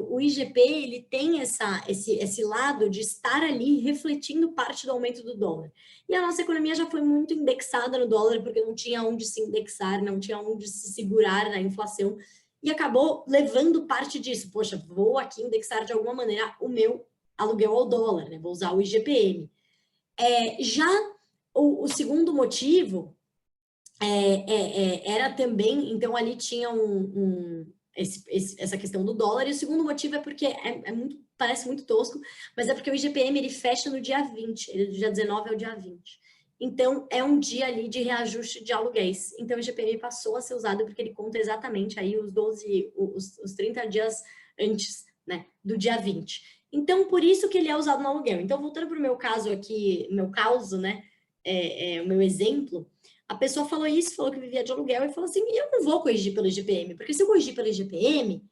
o IGP, ele tem esse lado de estar ali refletindo parte do aumento do dólar. E a nossa economia já foi muito indexada no dólar, porque não tinha onde se indexar, não tinha onde se segurar na inflação, e acabou levando parte disso. Poxa, vou aqui indexar de alguma maneira o meu aluguel ao dólar, né? Vou usar o IGPM. Já o segundo motivo era também, então ali tinha essa questão do dólar, e o segundo motivo é porque parece muito tosco, mas é porque o IGPM ele fecha no dia 20, ele do dia 19 ao dia 20. Então, é um dia ali de reajuste de aluguéis. Então, o IGPM passou a ser usado porque ele conta exatamente aí os 30 dias antes, né, do dia 20. Então, por isso que ele é usado no aluguel. Então, voltando para o meu caso aqui, meu caso, né, o meu exemplo, a pessoa falou isso, falou que vivia de aluguel e falou assim, eu não vou corrigir pelo IGPM, porque se eu corrigir pelo IGPM,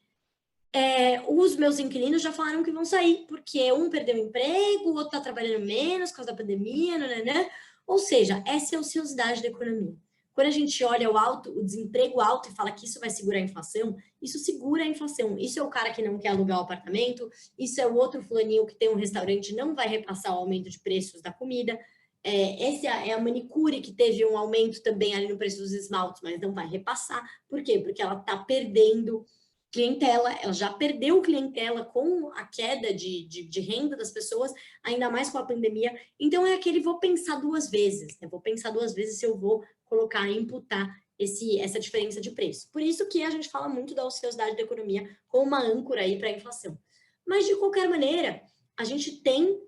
os meus inquilinos já falaram que vão sair, porque um perdeu o emprego, o outro está trabalhando menos por causa da pandemia, né? Ou seja, essa é a ociosidade da economia. Quando a gente olha o desemprego alto e fala que isso vai segurar a inflação, isso segura a inflação. Isso é o cara que não quer alugar o apartamento, isso é o outro fulaninho que tem um restaurante e não vai repassar o aumento de preços da comida. Essa é a manicure que teve um aumento também ali no preço dos esmaltes, mas não vai repassar. Por quê? Porque ela está perdendo clientela, ela já perdeu clientela com a queda de renda das pessoas, ainda mais com a pandemia. Então, é aquele vou pensar duas vezes, né? Vou pensar duas vezes se eu vou colocar, imputar essa diferença de preço. Por isso que a gente fala muito da ociosidade da economia como uma âncora aí para a inflação. Mas, de qualquer maneira, a gente tem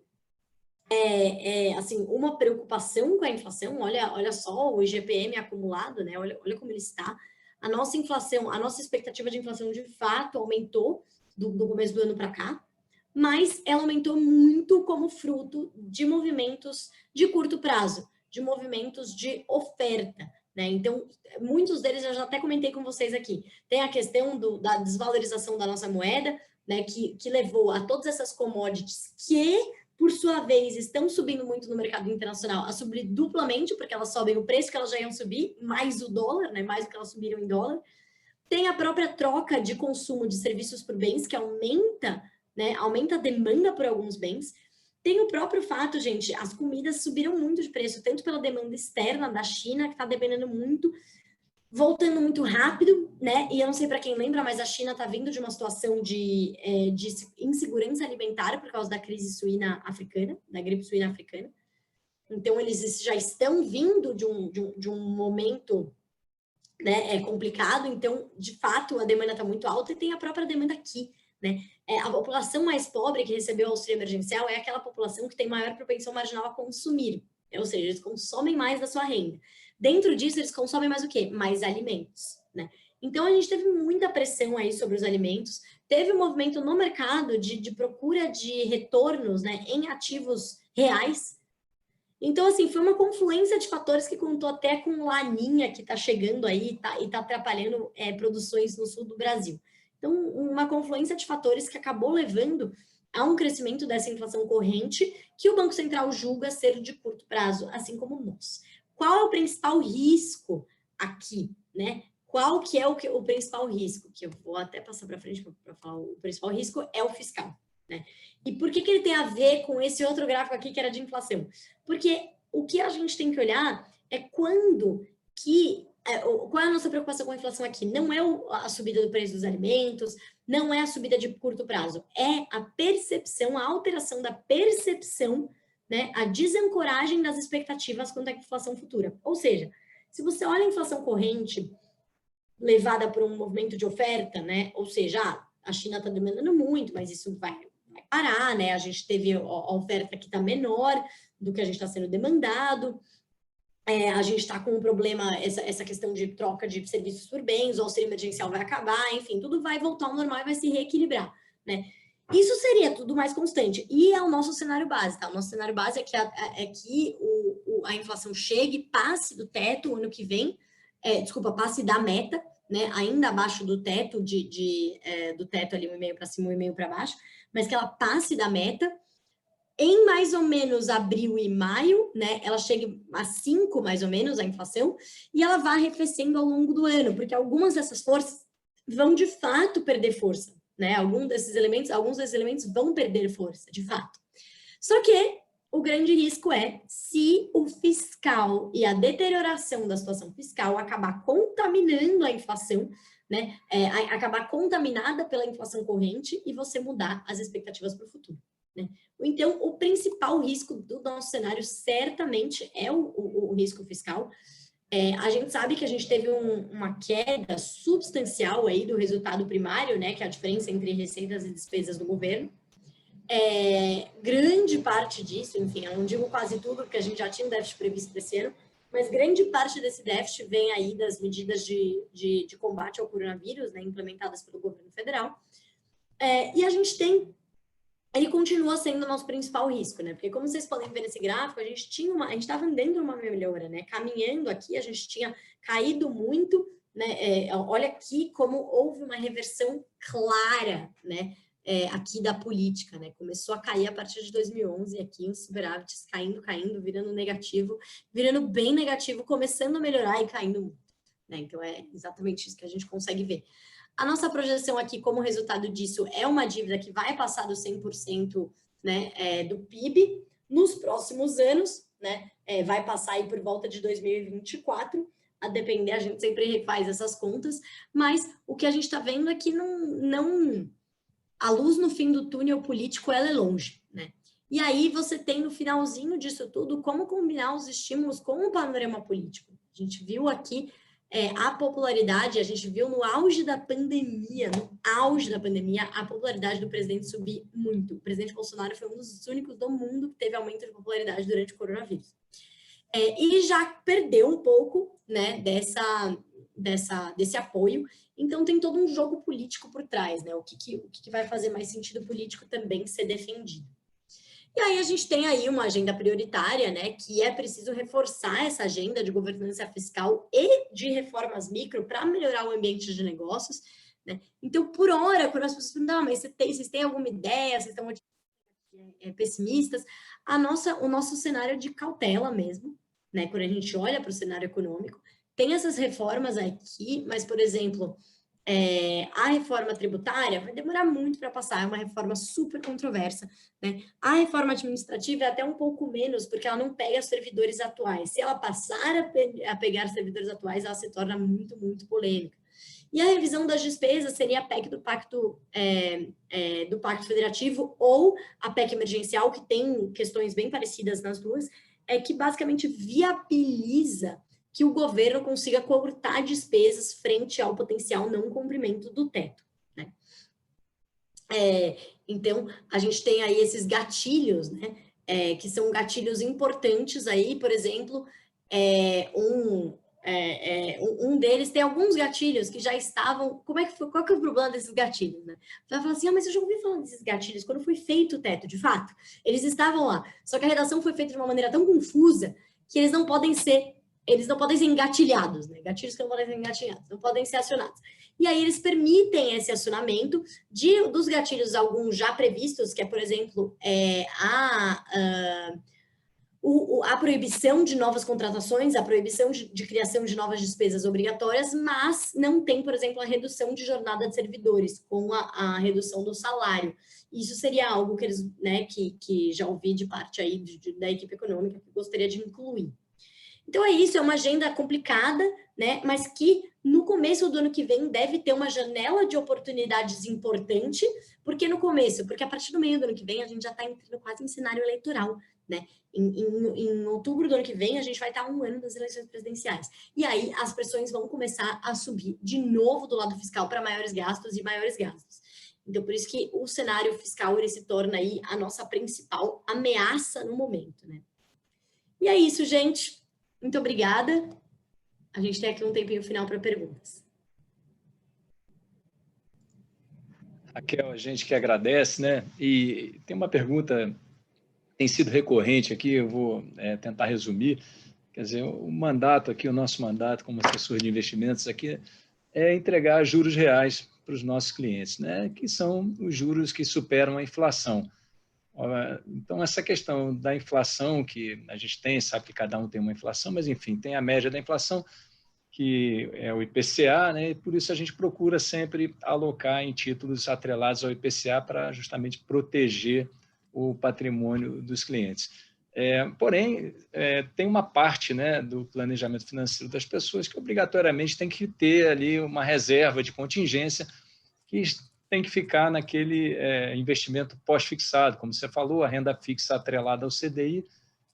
assim, uma preocupação com a inflação. Olha só o IGPM acumulado, né? Olha como ele está. A nossa inflação, a nossa expectativa de inflação de fato aumentou do começo do ano para cá, mas ela aumentou muito como fruto de movimentos de curto prazo, de movimentos de oferta, né? Então, muitos deles eu já até comentei com vocês aqui. Tem a questão da desvalorização da nossa moeda, né? Que levou a todas essas commodities que, por sua vez, estão subindo muito no mercado internacional, a subir duplamente, porque elas sobem o preço que elas já iam subir, mais o dólar, né, mais do que elas subiram em dólar. Tem a própria troca de consumo de serviços por bens, que aumenta, né, aumenta a demanda por alguns bens. Tem o próprio fato, gente, as comidas subiram muito de preço, tanto pela demanda externa da China, que está dependendo muito, voltando muito rápido, né? E eu não sei para quem lembra, mas a China está vindo de uma situação de insegurança alimentar por causa da crise suína africana, da gripe suína africana. Então, eles já estão vindo de um momento, né, complicado. Então, de fato, a demanda está muito alta e tem a própria demanda aqui, né? A população mais pobre que recebeu o auxílio emergencial é aquela população que tem maior propensão marginal a consumir, ou seja, eles consomem mais da sua renda. Dentro disso, eles consomem mais o quê? Mais alimentos, né? Então, a gente teve muita pressão aí sobre os alimentos, teve um movimento no mercado de procura de retornos, né, em ativos reais. Então, assim, foi uma confluência de fatores que contou até com laninha que está chegando aí e tá atrapalhando produções no sul do Brasil. Então, uma confluência de fatores que acabou levando a um crescimento dessa inflação corrente que o Banco Central julga ser de curto prazo, assim como nós. Qual é o principal risco aqui, né? Qual que é o principal risco? Que eu vou até passar para frente para falar. O principal risco é o fiscal, né? E por que ele tem a ver com esse outro gráfico aqui que era de inflação? Porque o que a gente tem que olhar é quando que... qual é a nossa preocupação com a inflação aqui? Não é a subida do preço dos alimentos, não é a subida de curto prazo, é a percepção, a alteração da percepção, né, a desancoragem das expectativas quanto à inflação futura. Ou seja, se você olha a inflação corrente levada por um movimento de oferta, né, ou seja, a China está demandando muito, mas isso vai parar, né? A gente teve a oferta que está menor do que a gente está sendo demandado. A gente está com um problema, essa questão de troca de serviços por bens, o auxílio emergencial vai acabar, enfim, tudo vai voltar ao normal e vai se reequilibrar, né? Isso seria tudo mais constante. E é o nosso cenário base, tá? O nosso cenário base é que a inflação chegue, passe do teto o ano que vem, passe da meta, né? Ainda abaixo do teto, do teto ali, 1,5 para cima, 1,5 para baixo, mas que ela passe da meta. Em mais ou menos abril e maio, né, ela chega a 5, mais ou menos, a inflação, e ela vai arrefecendo ao longo do ano, porque algumas dessas forças vão, de fato, perder força, né? Alguns desses elementos vão perder força, de fato. Só que o grande risco é se o fiscal e a deterioração da situação fiscal acabar contaminando a inflação, né? Acabar contaminada pela inflação corrente e você mudar as expectativas para o futuro. Né? Então, o principal risco do nosso cenário certamente é o risco fiscal. A gente sabe que a gente teve uma queda substancial aí do resultado primário, né, que é a diferença entre receitas e despesas do governo. Grande parte disso, enfim, eu não digo quase tudo, porque a gente já tinha um déficit previsto para esse ano, mas grande parte desse déficit vem aí das medidas de combate ao coronavírus, né, implementadas pelo governo federal. E a gente tem... Ele continua sendo o nosso principal risco, né? Porque como vocês podem ver nesse gráfico, a gente estava andando numa melhora, né? Caminhando aqui, a gente tinha caído muito, né? Olha aqui como houve uma reversão clara, né? Aqui da política, né? Começou a cair a partir de 2011, aqui os superávites caindo, virando negativo, virando bem negativo, começando a melhorar e caindo muito, né? Então, é exatamente isso que a gente consegue ver. A nossa projeção aqui, como resultado disso, é uma dívida que vai passar dos 100%, né, do PIB nos próximos anos, né? Vai passar aí por volta de 2024, a depender, a gente sempre refaz essas contas, mas o que a gente está vendo é que a luz no fim do túnel político, ela é longe, né? E aí você tem no finalzinho disso tudo como combinar os estímulos com o panorama político. A gente viu aqui a popularidade, a gente viu no auge da pandemia, a popularidade do presidente subir muito. O presidente Bolsonaro foi um dos únicos do mundo que teve aumento de popularidade durante o coronavírus. E já perdeu um pouco, né, desse apoio. Então, tem todo um jogo político por trás, né? O que vai fazer mais sentido político também ser defendido. E aí a gente tem aí uma agenda prioritária, né, que é preciso reforçar essa agenda de governança fiscal e de reformas micro para melhorar o ambiente de negócios, né? Então, por hora, quando as pessoas perguntam, mas vocês têm alguma ideia, vocês estão pessimistas, o nosso cenário de cautela mesmo, né? Quando a gente olha para o cenário econômico, tem essas reformas aqui, mas, por exemplo, A reforma tributária vai demorar muito para passar, é uma reforma super controversa, né? A reforma administrativa é até um pouco menos, porque ela não pega os servidores atuais. Se ela passar a pegar servidores atuais, ela se torna muito, muito polêmica. E a revisão das despesas seria a PEC do Pacto Federativo ou a PEC emergencial, que tem questões bem parecidas nas duas, que basicamente viabiliza que o governo consiga cortar despesas frente ao potencial não cumprimento do teto, né? Então, a gente tem aí esses gatilhos, né? Que são gatilhos importantes aí, por exemplo, um deles tem alguns gatilhos que já estavam... Qual que é o problema desses gatilhos, né? Vai falar assim, mas eu já ouvi falar desses gatilhos quando foi feito o teto, de fato. Eles estavam lá, só que a redação foi feita de uma maneira tão confusa que eles não podem ser engatilhados, né? Gatilhos que não podem ser engatilhados, não podem ser acionados. E aí eles permitem esse acionamento dos gatilhos, alguns já previstos, que é, por exemplo, a proibição de novas contratações, a proibição de criação de novas despesas obrigatórias, mas não tem, por exemplo, a redução de jornada de servidores, com a redução do salário. Isso seria algo que eles, né, que já ouvi de parte aí da equipe econômica, que gostaria de incluir. Então é isso, é uma agenda complicada, né? Mas que no começo do ano que vem deve ter uma janela de oportunidades importante, porque a partir do meio do ano que vem a gente já está entrando quase em cenário eleitoral, né? Em outubro do ano que vem a gente vai estar a um ano das eleições presidenciais. E aí as pressões vão começar a subir de novo do lado fiscal para maiores gastos e maiores gastos. Então por isso que o cenário fiscal ele se torna aí a nossa principal ameaça no momento, né? E é isso, gente. Muito obrigada. A gente tem aqui um tempinho final para perguntas. Raquel, a gente que agradece, né? E tem uma pergunta que tem sido recorrente aqui, eu vou tentar resumir. Quer dizer, o nosso mandato como assessor de investimentos aqui é entregar juros reais para os nossos clientes, né? Que são os juros que superam a inflação. Então, essa questão da inflação que a gente tem, sabe que cada um tem uma inflação, mas, enfim, tem a média da inflação, que é o IPCA, né? E por isso a gente procura sempre alocar em títulos atrelados ao IPCA para justamente proteger o patrimônio dos clientes. Porém, tem uma parte, né, do planejamento financeiro das pessoas que obrigatoriamente tem que ter ali uma reserva de contingência que tem que ficar naquele investimento pós-fixado, como você falou, a renda fixa atrelada ao CDI,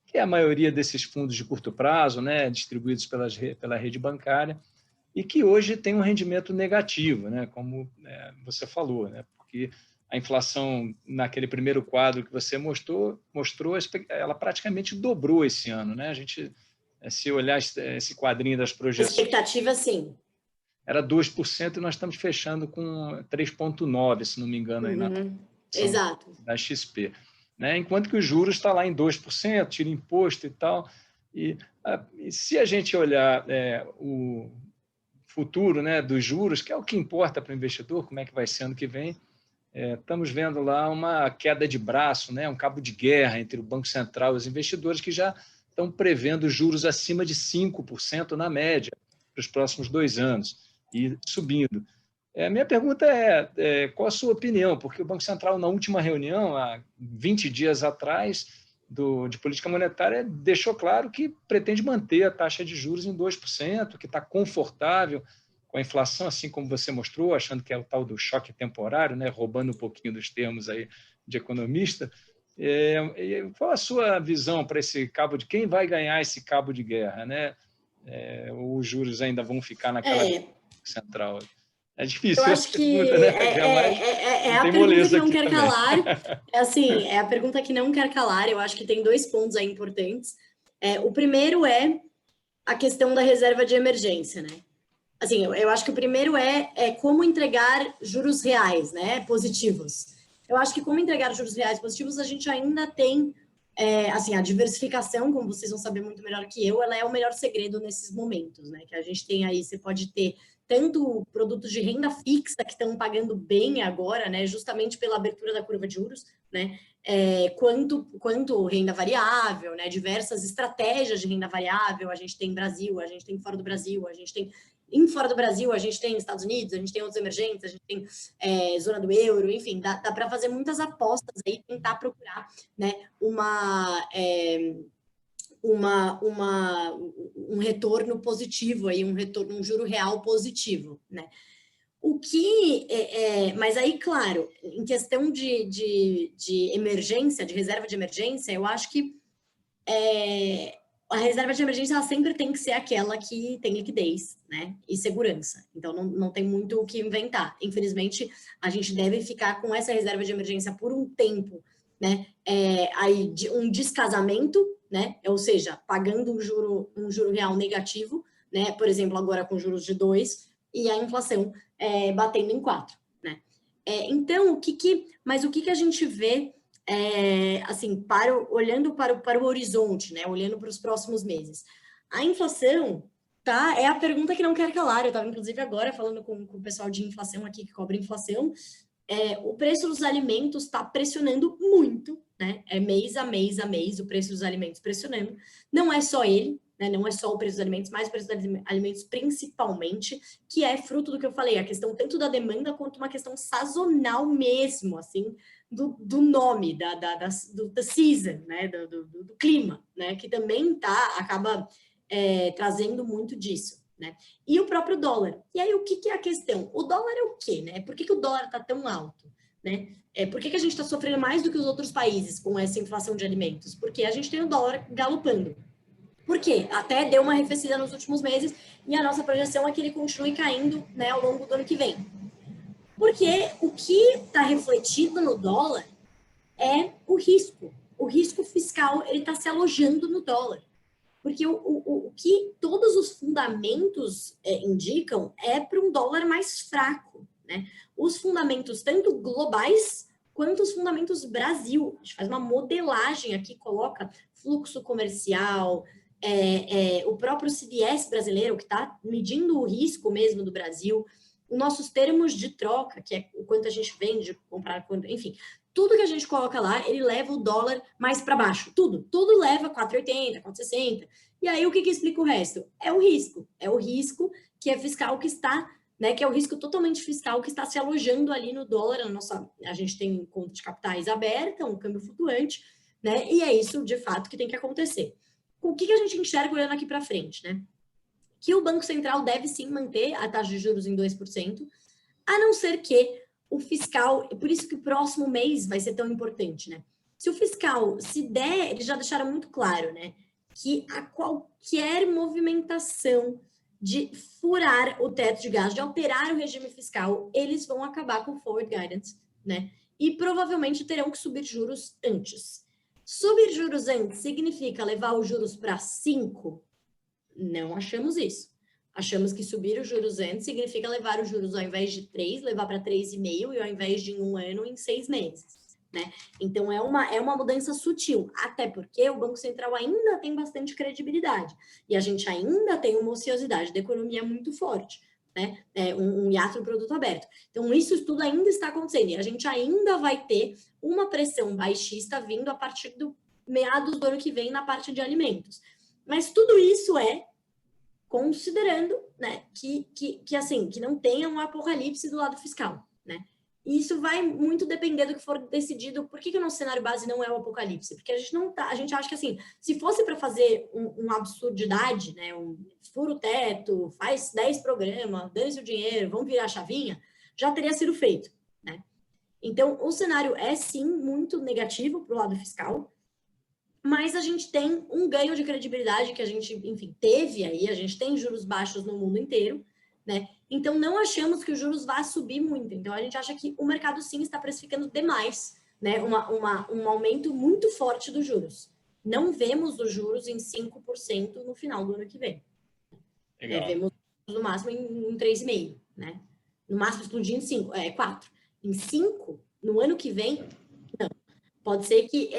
que é a maioria desses fundos de curto prazo, né, distribuídos pela rede bancária, e que hoje tem um rendimento negativo, né, como você falou, né, porque a inflação, naquele primeiro quadro que você mostrou, ela praticamente dobrou esse ano, né? A gente, se olhar esse quadrinho das projeções... A expectativa, sim. Era 2% e nós estamos fechando com 3,9%, se não me engano, aí Exato. Da XP. Né? Enquanto que o juros está lá em 2%, tira imposto e tal. E se a gente olhar o futuro, né, dos juros, que é o que importa para o investidor, como é que vai ser ano que vem, estamos vendo lá uma queda de braço, né, um cabo de guerra entre o Banco Central e os investidores, que já estão prevendo juros acima de 5% na média para os próximos 2 anos, e subindo. Minha pergunta qual a sua opinião? Porque o Banco Central, na última reunião, há 20 dias atrás, de política monetária, deixou claro que pretende manter a taxa de juros em 2%, que está confortável com a inflação, assim como você mostrou, achando que é o tal do choque temporário, né, roubando um pouquinho dos termos aí de economista. Qual a sua visão para esse cabo de... Quem vai ganhar esse cabo de guerra, né? Os juros ainda vão ficar naquela central? É difícil. Eu acho que pergunta, né? A pergunta que não quer calar. É a pergunta que não quer calar. Eu acho que tem 2 pontos aí importantes. O primeiro é a questão da reserva de emergência, né? Assim, eu acho que o primeiro é como entregar juros reais, né? Positivos. Eu acho que como entregar juros reais positivos, a gente ainda tem... assim, a diversificação, como vocês vão saber muito melhor que eu, ela é o melhor segredo nesses momentos, né? Que a gente tem aí, você pode ter tanto produtos de renda fixa que estão pagando bem agora, né? Justamente pela abertura da curva de juros, né? Quanto renda variável, né? Diversas estratégias de renda variável, a gente tem Brasil, a gente tem fora do Brasil, a gente tem fora do Brasil, a gente tem Estados Unidos, a gente tem outros emergentes, a gente tem zona do euro, enfim, dá para fazer muitas apostas aí, tentar procurar, né, um retorno positivo aí, um juro real positivo, né? Mas aí, claro, em questão de emergência, de reserva de emergência, eu acho que a reserva de emergência ela sempre tem que ser aquela que tem liquidez, né? E segurança. Então, não tem muito o que inventar. Infelizmente, a gente deve ficar com essa reserva de emergência por um tempo, né? Aí, de um descasamento, né? Ou seja, pagando um juro real negativo, né? Por exemplo, agora com juros de 2 e a inflação batendo em 4, né? Então, mas o que a gente vê, assim, olhando para o horizonte, né? Olhando para os próximos meses? A inflação, tá? É a pergunta que não quer calar. Eu estava, inclusive, agora falando com o pessoal de inflação aqui, que cobre inflação. O preço dos alimentos está pressionando muito, né? Mês a mês, o preço dos alimentos pressionando. Não é só ele, né? Não é só o preço dos alimentos, mas o preço dos alimentos principalmente, que é fruto do que eu falei, a questão tanto da demanda quanto uma questão sazonal mesmo, assim, do nome, da season, né? Do clima, né? Que também acaba trazendo muito disso, né? E o próprio dólar. E aí, o que é a questão? O dólar é o quê, né? Por que o dólar está tão alto, né? Por que a gente está sofrendo mais do que os outros países com essa inflação de alimentos? Porque a gente tem o dólar galopando. Por quê? Até deu uma arrefecida nos últimos meses e a nossa projeção é que ele continue caindo, né, ao longo do ano que vem. Porque o que está refletido no dólar é o risco. O risco fiscal, ele está se alojando no dólar. Porque o que todos os fundamentos indicam é para um dólar mais fraco, né? Os fundamentos tanto globais quanto os fundamentos Brasil. A gente faz uma modelagem aqui, coloca fluxo comercial, o próprio CDS brasileiro, que está medindo o risco mesmo do Brasil, os nossos termos de troca, que é o quanto a gente vende, comprar, enfim, tudo que a gente coloca lá, ele leva o dólar mais para baixo. Tudo leva 4,80, 4,60. E aí, o que explica o resto? É o risco que é fiscal que está, né, que é o risco totalmente fiscal que está se alojando ali no dólar. A gente tem conta de capitais aberta, um câmbio flutuante, né, e é isso, de fato, que tem que acontecer. O que a gente enxerga olhando aqui para frente, né? Que o Banco Central deve sim manter a taxa de juros em 2%, a não ser que o fiscal, por isso que o próximo mês vai ser tão importante, né? Se o fiscal, se der, eles já deixaram muito claro, né? Que a qualquer movimentação de furar o teto de gastos, de alterar o regime fiscal, eles vão acabar com o forward guidance, né? E provavelmente terão que subir juros antes. Subir juros antes significa levar os juros para 5? Não achamos isso. Achamos que subir os juros antes significa levar os juros ao invés de 3, levar para 3,5 e ao invés de em 1 ano, em 6 meses. Né? Então, é uma mudança sutil, até porque o Banco Central ainda tem bastante credibilidade e a gente ainda tem uma ociosidade da economia muito forte, né? Um hiato no produto aberto. Então, isso tudo ainda está acontecendo e a gente ainda vai ter uma pressão baixista vindo a partir do meados do ano que vem na parte de alimentos. Mas tudo isso considerando, né, que não tenha um apocalipse do lado fiscal, né? E isso vai muito depender do que for decidido. Por que o nosso cenário base não é o apocalipse? Porque a gente acha que, assim, se fosse para fazer uma absurdidade, né, fura o teto, faz 10 programas, dane-se o dinheiro, vamos virar a chavinha, já teria sido feito, né? Então, o cenário é, sim, muito negativo para o lado fiscal, mas a gente tem um ganho de credibilidade que a gente, enfim, teve aí, a gente tem juros baixos no mundo inteiro, né? Então, não achamos que os juros vá subir muito. Então, a gente acha que o mercado, sim, está precificando demais, né? Um aumento muito forte dos juros. Não vemos os juros em 5% no final do ano que vem. Vemos no máximo em 3,5%, né? No máximo explodindo em 4%. Em 5%, no ano que vem, não. Pode ser que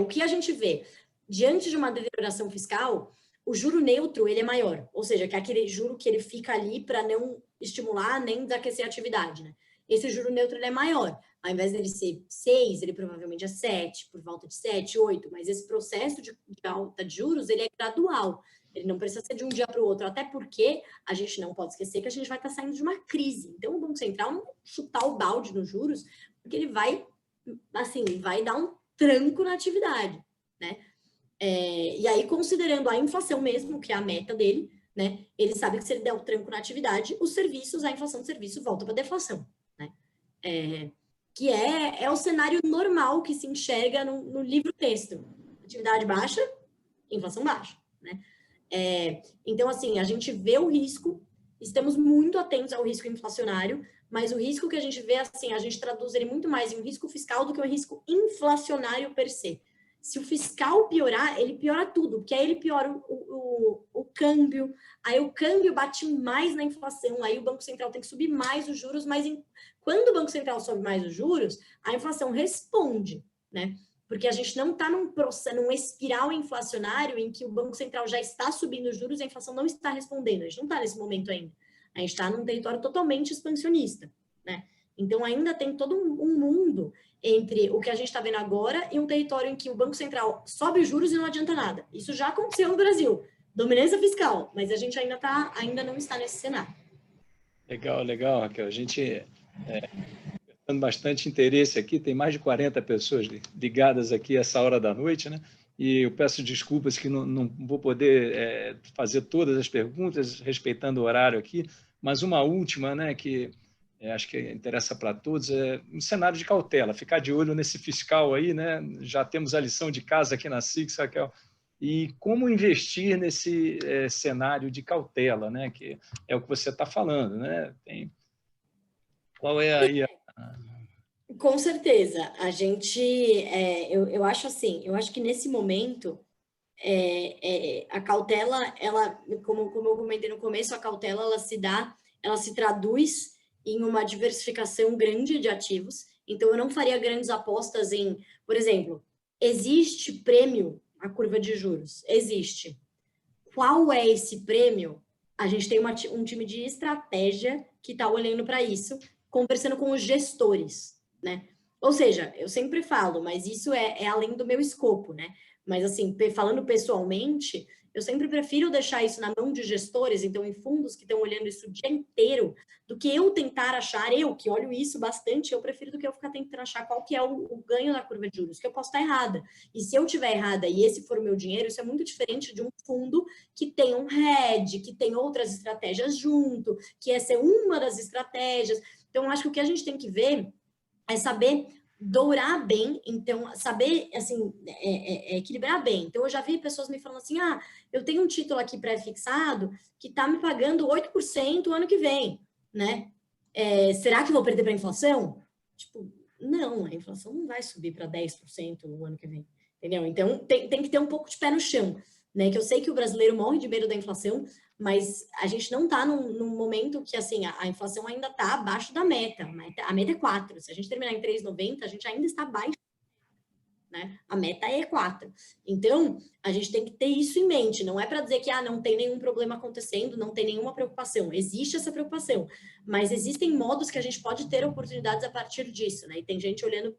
o que a gente vê diante de uma deterioração fiscal, o juro neutro ele é maior, ou seja, que é aquele juro que ele fica ali para não estimular nem desaquecer a atividade, né? Esse juro neutro ele é maior. Ao invés dele ser 6, ele provavelmente é 7, por volta de 7, 8, mas esse processo de alta de juros ele é gradual. Ele não precisa ser de um dia para o outro, até porque a gente não pode esquecer que a gente vai estar saindo de uma crise. Então, o Banco Central não vai chutar o balde nos juros, porque ele vai, assim, vai dar um tranco na atividade, né? E aí, considerando a inflação mesmo, que é a meta dele, né? Ele sabe que se ele der o tranco na atividade, os serviços, a inflação de serviço volta para a deflação, né? Que é o cenário normal que se enxerga no livro-texto. Atividade baixa, inflação baixa, né? Então, assim, a gente vê o risco, estamos muito atentos ao risco inflacionário, mas o risco que a gente vê, assim, a gente traduz ele muito mais em um risco fiscal do que um risco inflacionário per se. Se o fiscal piorar, ele piora tudo, porque aí ele piora o câmbio, aí o câmbio bate mais na inflação, aí o Banco Central tem que subir mais os juros, mas quando o Banco Central sobe mais os juros, a inflação responde, né? Porque a gente não está num espiral inflacionário em que o Banco Central já está subindo os juros e a inflação não está respondendo. A gente não está nesse momento ainda. A gente está num território totalmente expansionista, né? Então, ainda tem todo um mundo entre o que a gente está vendo agora e um território em que o Banco Central sobe os juros e não adianta nada. Isso já aconteceu no Brasil. Dominância fiscal, mas a gente ainda não está nesse cenário. Legal, legal, Raquel. A gente tendo bastante interesse aqui, tem mais de 40 pessoas ligadas aqui a essa hora da noite, né? E eu peço desculpas que não vou poder fazer todas as perguntas, respeitando o horário aqui, mas uma última, né, que acho que interessa para todos, é um cenário de cautela, ficar de olho nesse fiscal aí, né? Já temos a lição de casa aqui na SIX, Raquel, e como investir nesse cenário de cautela, né? Que é o que você está falando, né? Qual é aí Com certeza, a gente, eu acho assim, eu acho que nesse momento a cautela, ela, como eu comentei no começo, a cautela ela se traduz em uma diversificação grande de ativos. Então, eu não faria grandes apostas em, por exemplo, existe prêmio à curva de juros? Existe. Qual é esse prêmio? A gente tem um time de estratégia que está olhando para isso, conversando com os gestores, né? Ou seja, eu sempre falo, mas isso é além do meu escopo, né? Mas, assim, falando pessoalmente, eu sempre prefiro deixar isso na mão de gestores, então, em fundos que estão olhando isso o dia inteiro, do que eu tentar achar, eu que olho isso bastante, eu prefiro do que eu ficar tentando achar qual que é o ganho na curva de juros, que eu posso estar errada. E se eu estiver errada e esse for o meu dinheiro, isso é muito diferente de um fundo que tem um hedge, que tem outras estratégias junto, que essa é uma das estratégias. Então, acho que o que a gente tem que ver é saber dourar bem, então, saber, assim, equilibrar bem. Então, eu já vi pessoas me falando assim, eu tenho um título aqui pré-fixado que está me pagando 8% o ano que vem, né? Será que eu vou perder para a inflação? Tipo, não, a inflação não vai subir para 10% o ano que vem, entendeu? Então, tem que ter um pouco de pé no chão, né? Que eu sei que o brasileiro morre de medo da inflação, mas a gente não está num momento que, assim, a inflação ainda está abaixo da meta. A meta é 4. Se a gente terminar em 3,90, a gente ainda está abaixo, né? A meta é 4. Então, a gente tem que ter isso em mente. Não é para dizer que não tem nenhum problema acontecendo, não tem nenhuma preocupação. Existe essa preocupação, mas existem modos que a gente pode ter oportunidades a partir disso, né? E tem gente olhando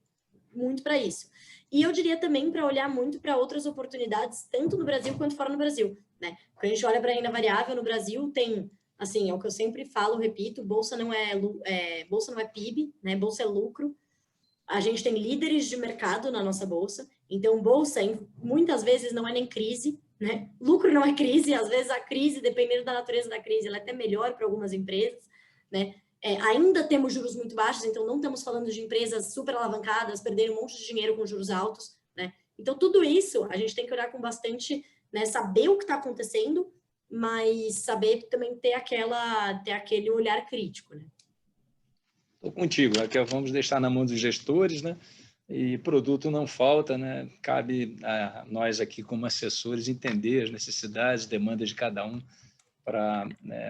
muito para isso. E eu diria também para olhar muito para outras oportunidades, tanto no Brasil quanto fora do Brasil, né? Quando a gente olha para a renda variável no Brasil, tem, assim, é o que eu sempre falo, repito, bolsa não é PIB, né? Bolsa é lucro. A gente tem líderes de mercado na nossa bolsa, então bolsa muitas vezes não é nem crise, né? Lucro não é crise, às vezes a crise, dependendo da natureza da crise, ela é até melhor para algumas empresas, né? Ainda temos juros muito baixos, então não estamos falando de empresas super alavancadas, perderem um monte de dinheiro com juros altos, né? Então, tudo isso a gente tem que olhar com bastante, né? Saber o que está acontecendo, mas saber também ter aquele olhar crítico, né? Estou contigo, Raquel. Vamos deixar na mão dos gestores, né? E produto não falta, né? Cabe a nós aqui, como assessores, entender as necessidades, demandas de cada um para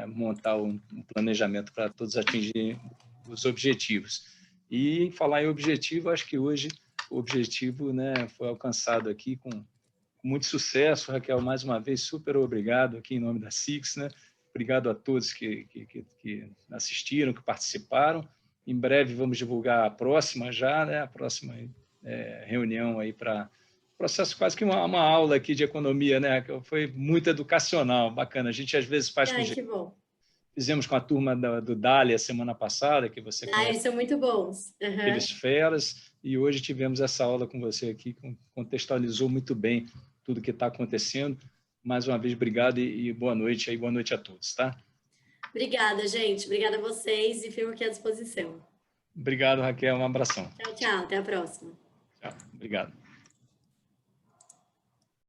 montar um planejamento para todos atingirem os objetivos. E falar em objetivo, acho que hoje o objetivo, né, foi alcançado aqui com muito sucesso. Raquel, mais uma vez, super obrigado aqui em nome da SIX, né? Obrigado a todos que assistiram, que participaram. Em breve vamos divulgar a próxima já, né? A próxima reunião aí para processo quase que uma aula aqui de economia, né? Foi muito educacional, bacana. A gente às vezes faz com... Que bom. Fizemos com a turma do Dália a semana passada, que você conhece. Eles são muito bons. Aqueles feras, e hoje tivemos essa aula com você aqui, que contextualizou muito bem tudo que está acontecendo. Mais uma vez, obrigado e boa noite, boa noite a todos, tá? Obrigada, gente. Obrigada a vocês e fico aqui à disposição. Obrigado, Raquel. Um abração. Tchau, tchau. Até a próxima. Tchau. Obrigado.